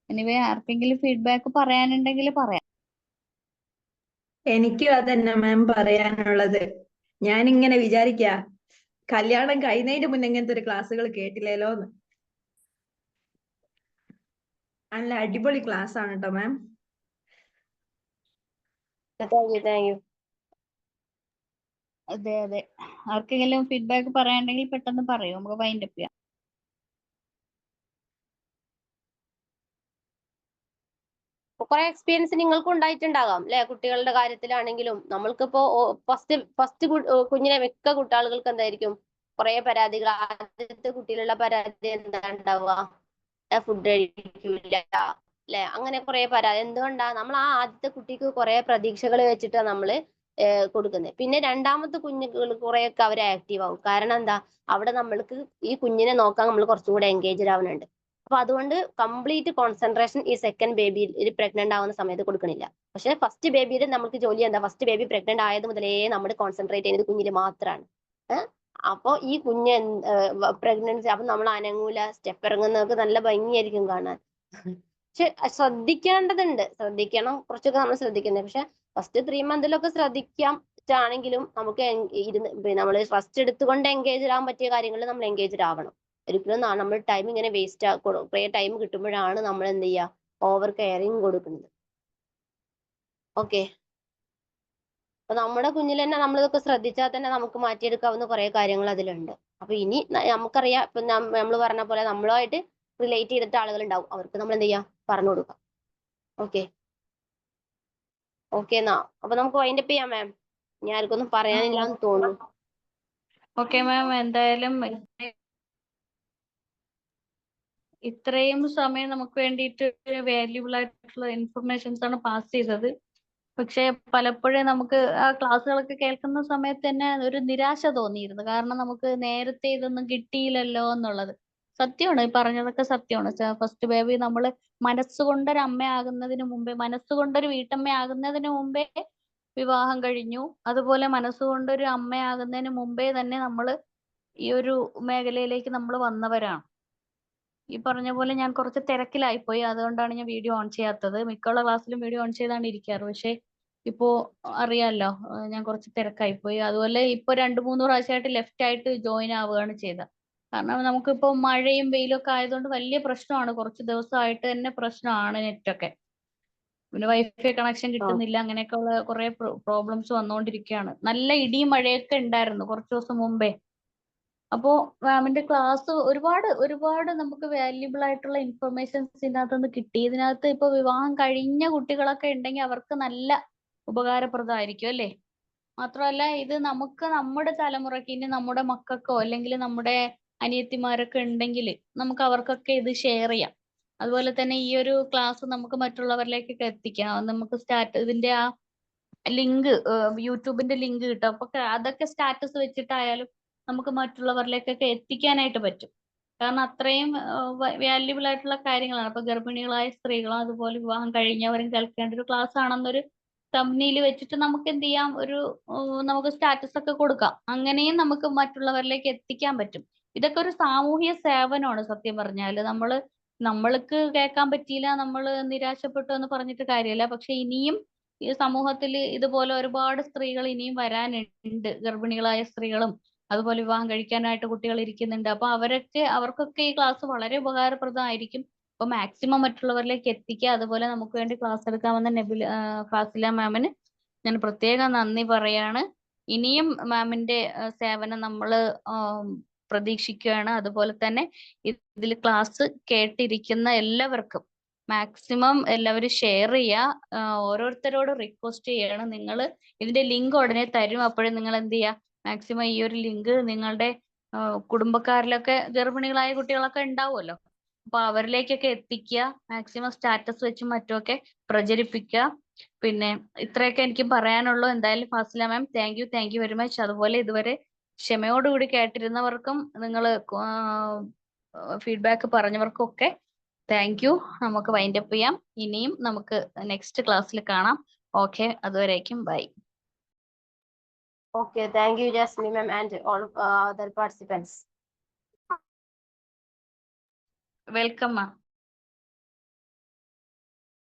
എനിവേ ആർക്കെങ്കിലും ഫീഡ്ബാക്ക് പറയാനുണ്ടെങ്കിൽ പറയാം. എനിക്കും അതന്നെ മാം പറയാനുള്ളത്. ഞാനിങ്ങനെ വിചാരിക്കാ, കല്യാണം കഴിയുന്നതിന് മുന്നേ ഇങ്ങനത്തെ ഒരു ക്ലാസ്സുകൾ കേട്ടില്ലല്ലോന്ന്. നല്ല അടിപൊളി ക്ലാസ് ആണ് കേട്ടോ മാം. Thank U. അതെ അതെ, ആർക്കെങ്കിലും ഫീഡ്ബാക്ക് പറയാനുണ്ടെങ്കിൽ പെട്ടെന്ന് പറയൂ, നമുക്ക് വൈൻഡ് അപ്പ് ചെയ്യാം. കുറെ എക്സ്പീരിയൻസ് നിങ്ങൾക്കും ഉണ്ടായിട്ടുണ്ടാകാം അല്ലെ, കുട്ടികളുടെ കാര്യത്തിലാണെങ്കിലും. നമ്മൾക്കിപ്പോ ഫസ്റ്റ് കുഞ്ഞിനെ മിക്ക കുട്ടികൾക്ക് എന്തായിരിക്കും, കുറെ പരാതികൾ. ആദ്യത്തെ കുട്ടിയിലുള്ള പരാതി എന്താ ഉണ്ടാവുക, ഫുഡ് കഴിക്കൂല അല്ലെ, അങ്ങനെ കുറെ പരാതി. എന്തുകൊണ്ടാ, നമ്മൾ ആ ആദ്യത്തെ കുട്ടിക്ക് കുറെ പ്രതീക്ഷകൾ വെച്ചിട്ടാണ് നമ്മള് കൊടുക്കുന്നത്. പിന്നെ 2ാമത്തെ കുഞ്ഞുങ്ങൾ കുറെയൊക്കെ അവർ ആക്റ്റീവ് ആവും. കാരണം എന്താ, അവിടെ നമ്മൾക്ക് ഈ കുഞ്ഞിനെ നോക്കാൻ നമ്മൾ കുറച്ചും കൂടെ എൻഗേജ്ഡ് ആവുന്നുണ്ട്. അപ്പൊ അതുകൊണ്ട് കംപ്ലീറ്റ് കോൺസെൻട്രേഷൻ ഈ സെക്കൻഡ് ബേബിയിൽ പ്രഗ്നന്റ് ആവുന്ന സമയത്ത് കൊടുക്കണില്ല. പക്ഷെ ഫസ്റ്റ് ബേബിയിൽ നമുക്ക് ജോലി എന്താ, ഫസ്റ്റ് ബേബി പ്രഗ്നന്റ് ആയത് മുതലേ നമ്മൾ കോൺസെൻട്രേറ്റ് ചെയ്യുന്നത് കുഞ്ഞിൽ മാത്രമാണ്. അപ്പൊ ഈ കുഞ്ഞ് പ്രഗ്നൻസി, അപ്പൊ നമ്മൾ അനങ്ങൂല, സ്റ്റെപ്പ് ഇറങ്ങുന്നതൊക്കെ നല്ല ഭംഗിയായിരിക്കും കാണാൻ. പക്ഷെ ശ്രദ്ധിക്കണം, കുറച്ചൊക്കെ നമ്മൾ ശ്രദ്ധിക്കുന്നത്. പക്ഷെ ഫസ്റ്റ് 3 മന്തിലൊക്കെ ശ്രദ്ധിക്കാണെങ്കിലും നമുക്ക് നമ്മൾ ഫസ്റ്റ് എടുത്തുകൊണ്ട് എൻഗേജ് ആവാൻ പറ്റിയ കാര്യങ്ങളിൽ നമ്മൾ എൻഗേജ്ഡ് ആവണം. ഒരിക്കലും നമ്മൾ ടൈം ഇങ്ങനെ വേസ്റ്റ് കുറേ ടൈം കിട്ടുമ്പോഴാണ് നമ്മൾ എന്ത് ചെയ്യുക, ഓവർ കെയറിങ് കൊടുക്കുന്നത്. ഓക്കെ, അപ്പൊ നമ്മുടെ കുഞ്ഞിൽ തന്നെ നമ്മളിതൊക്കെ ശ്രദ്ധിച്ചാൽ തന്നെ നമുക്ക് മാറ്റിയെടുക്കാവുന്ന കുറെ കാര്യങ്ങൾ അതിലുണ്ട്. അപ്പൊ ഇനി നമുക്കറിയാം, ഇപ്പൊ നമ്മൾ പറഞ്ഞ പോലെ നമ്മളുമായിട്ട് റിലേറ്റ് ചെയ്തിട്ട് ആളുകൾ ഉണ്ടാവും, അവർക്ക് നമ്മൾ എന്ത് ചെയ്യാം, പറഞ്ഞു കൊടുക്കാം. ഓക്കെ എന്നാ അപ്പൊ നമുക്ക് വൈൻഡ് അപ്പ് ചെയ്യാം മാം. ഇനി ആർക്കൊന്നും പറയാനില്ല എന്ന് തോന്നുന്നു. ഓക്കെ മാം, എന്തായാലും ഇത്രയും സമയം നമുക്ക് വേണ്ടിയിട്ട് വാല്യൂബിൾ ആയിട്ടുള്ള ഇൻഫർമേഷൻസ് ആണ് പാസ് ചെയ്തത്. പക്ഷെ പലപ്പോഴും നമുക്ക് ആ ക്ലാസ്സുകളൊക്കെ കേൾക്കുന്ന സമയത്ത് തന്നെ ഒരു നിരാശ തോന്നിയിരുന്നു. കാരണം നമുക്ക് നേരത്തെ ഇതൊന്നും കിട്ടിയില്ലല്ലോ എന്നുള്ളത്. സത്യമാണ് ഈ പറഞ്ഞതൊക്കെ സത്യമാണ്. ഫസ്റ്റ് ബേബി നമ്മൾ മനസ്സുകൊണ്ടൊരു അമ്മയാകുന്നതിന് മുമ്പേ, മനസ്സുകൊണ്ടൊരു വീട്ടമ്മയാകുന്നതിന് മുമ്പേ വിവാഹം കഴിഞ്ഞു. അതുപോലെ മനസ്സുകൊണ്ടൊരു അമ്മയാകുന്നതിന് മുമ്പേ തന്നെ നമ്മൾ ഈ ഒരു മേഖലയിലേക്ക് നമ്മൾ വന്നവരാണ്. ഈ പറഞ്ഞ പോലെ ഞാൻ കുറച്ച് തിരക്കിലായിപ്പോയി, അതുകൊണ്ടാണ് ഞാൻ വീഡിയോ ഓൺ ചെയ്യാത്തത്. മിക്കുള്ള ക്ലാസ്സിലും വീഡിയോ ഓൺ ചെയ്താണ് ഇരിക്കാറ്. പക്ഷെ ഇപ്പോ അറിയാലോ, ഞാൻ കുറച്ച് തിരക്കായിപ്പോയി. അതുപോലെ ഇപ്പൊ 2-3 പ്രാവശ്യമായിട്ട് ലെഫ്റ്റ് ആയിട്ട് ജോയിൻ ആവുകയാണ് ചെയ്തത്. കാരണം നമുക്കിപ്പോ മഴയും വെയിലും ഒക്കെ ആയതുകൊണ്ട് വലിയ പ്രശ്നമാണ്. കുറച്ച് ദിവസമായിട്ട് തന്നെ പ്രശ്നമാണ് നെറ്റൊക്കെ. പിന്നെ വൈഫൈ കണക്ഷൻ കിട്ടുന്നില്ല, അങ്ങനെയൊക്കെ ഉള്ള കുറെ പ്രോബ്ലംസ് വന്നുകൊണ്ടിരിക്കുകയാണ്. നല്ല ഇടിയും മഴയൊക്കെ ഉണ്ടായിരുന്നു കുറച്ച് ദിവസം മുമ്പേ. അപ്പോ മാമിന്റെ ക്ലാസ് ഒരുപാട് നമുക്ക് വാല്യുബിൾ ആയിട്ടുള്ള ഇൻഫർമേഷൻസ് ഇതിനകത്തുനിന്ന് കിട്ടി. ഇതിനകത്ത് ഇപ്പൊ വിവാഹം കഴിഞ്ഞ കുട്ടികളൊക്കെ ഉണ്ടെങ്കിൽ അവർക്ക് നല്ല ഉപകാരപ്രദമായിരിക്കും അല്ലേ? മാത്രമല്ല ഇത് നമുക്ക് നമ്മുടെ തലമുറയ്ക്ക്, ഇനി നമ്മുടെ മക്കൾക്കോ അല്ലെങ്കിൽ നമ്മുടെ അനിയത്തിമാരൊക്കെ ഉണ്ടെങ്കിൽ നമുക്ക് അവർക്കൊക്കെ ഇത് ഷെയർ ചെയ്യാം. അതുപോലെ തന്നെ ഈ ഒരു ക്ലാസ് നമുക്ക് മറ്റുള്ളവരിലേക്കൊക്കെ എത്തിക്കാം. നമുക്ക് ഇതിന്റെ ആ ലിങ്ക്, യൂട്യൂബിന്റെ ലിങ്ക് കിട്ടും. അപ്പൊ അതൊക്കെ സ്റ്റാറ്റസ് വെച്ചിട്ടായാലും നമുക്ക് മറ്റുള്ളവരിലേക്കൊക്കെ എത്തിക്കാനായിട്ട് പറ്റും. കാരണം അത്രയും വാല്യുബിൾ ആയിട്ടുള്ള കാര്യങ്ങളാണ്. അപ്പൊ ഗർഭിണികളായ സ്ത്രീകളും അതുപോലെ വിവാഹം കഴിഞ്ഞവരും കേൾക്കേണ്ട ഒരു ക്ലാസ് ആണെന്നൊരു തമ്മിൽ വെച്ചിട്ട് നമുക്ക് എന്ത് ചെയ്യാം, നമുക്ക് സ്റ്റാറ്റസ് ഒക്കെ കൊടുക്കാം. അങ്ങനെയും നമുക്ക് മറ്റുള്ളവരിലേക്ക് എത്തിക്കാൻ പറ്റും. ഇതൊക്കെ ഒരു സാമൂഹ്യ സേവനമാണ് സത്യം പറഞ്ഞാല്. നമ്മൾക്ക് കേൾക്കാൻ പറ്റിയില്ല, നമ്മൾ നിരാശപ്പെട്ടു എന്ന് പറഞ്ഞിട്ട് കാര്യമില്ല. പക്ഷെ ഇനിയും ഈ സമൂഹത്തിൽ ഇതുപോലെ ഒരുപാട് സ്ത്രീകൾ ഇനിയും വരാനുണ്ട്. ഗർഭിണികളായ സ്ത്രീകളും അതുപോലെ വിവാഹം കഴിക്കാനായിട്ട് കുട്ടികൾ ഇരിക്കുന്നുണ്ട്. അപ്പൊ അവർക്കൊക്കെ ഈ ക്ലാസ് വളരെ ഉപകാരപ്രദമായിരിക്കും. അപ്പൊ മാക്സിമം മറ്റുള്ളവരിലേക്ക് എത്തിക്കുക. അതുപോലെ നമുക്ക് വേണ്ടി ക്ലാസ് എടുക്കാമെന്ന ഫാസില മാമിന് ഞാൻ പ്രത്യേകം നന്ദി പറയാണ്. ഇനിയും മാമിന്റെ സേവനം നമ്മൾ പ്രതീക്ഷിക്കുകയാണ്. അതുപോലെ തന്നെ ഇതിൽ ക്ലാസ് കേട്ടിരിക്കുന്ന എല്ലാവർക്കും മാക്സിമം എല്ലാവരും ഷെയർ ചെയ്യുക. ഓരോരുത്തരോട് റിക്വസ്റ്റ് ചെയ്യണം, നിങ്ങൾ ഇതിന്റെ ലിങ്ക് ഉടനെ തരും. അപ്പോഴും നിങ്ങൾ എന്ത് ചെയ്യുക, മാക്സിമം ഈ ഒരു ലിങ്ക് നിങ്ങളുടെ കുടുംബക്കാരിലൊക്കെ ഗർഭിണികളായ കുട്ടികളൊക്കെ ഉണ്ടാവുമല്ലോ, അപ്പൊ അവരിലേക്കൊക്കെ എത്തിക്കുക. മാക്സിമം സ്റ്റാറ്റസ് വെച്ചും മറ്റുമൊക്കെ പ്രചരിപ്പിക്കുക. പിന്നെ ഇത്രയൊക്കെ എനിക്ക് പറയാനുള്ളൂ. എന്തായാലും Fasila ma'am thank you very much. അതുപോലെ ഇതുവരെ ക്ഷമയോടുകൂടി കേട്ടിരുന്നവർക്കും നിങ്ങൾ ഫീഡ്ബാക്ക് പറഞ്ഞവർക്കൊക്കെ താങ്ക് യു. നമുക്ക് വൈൻഡപ്പ് ചെയ്യാം. ഇനിയും നമുക്ക് നെക്സ്റ്റ് ക്ലാസ്സിൽ കാണാം. ഓക്കെ, അതുവരേക്കും bye. Okay, thank you, Jasmine ma'am, and all other participants. Welcome ma'am.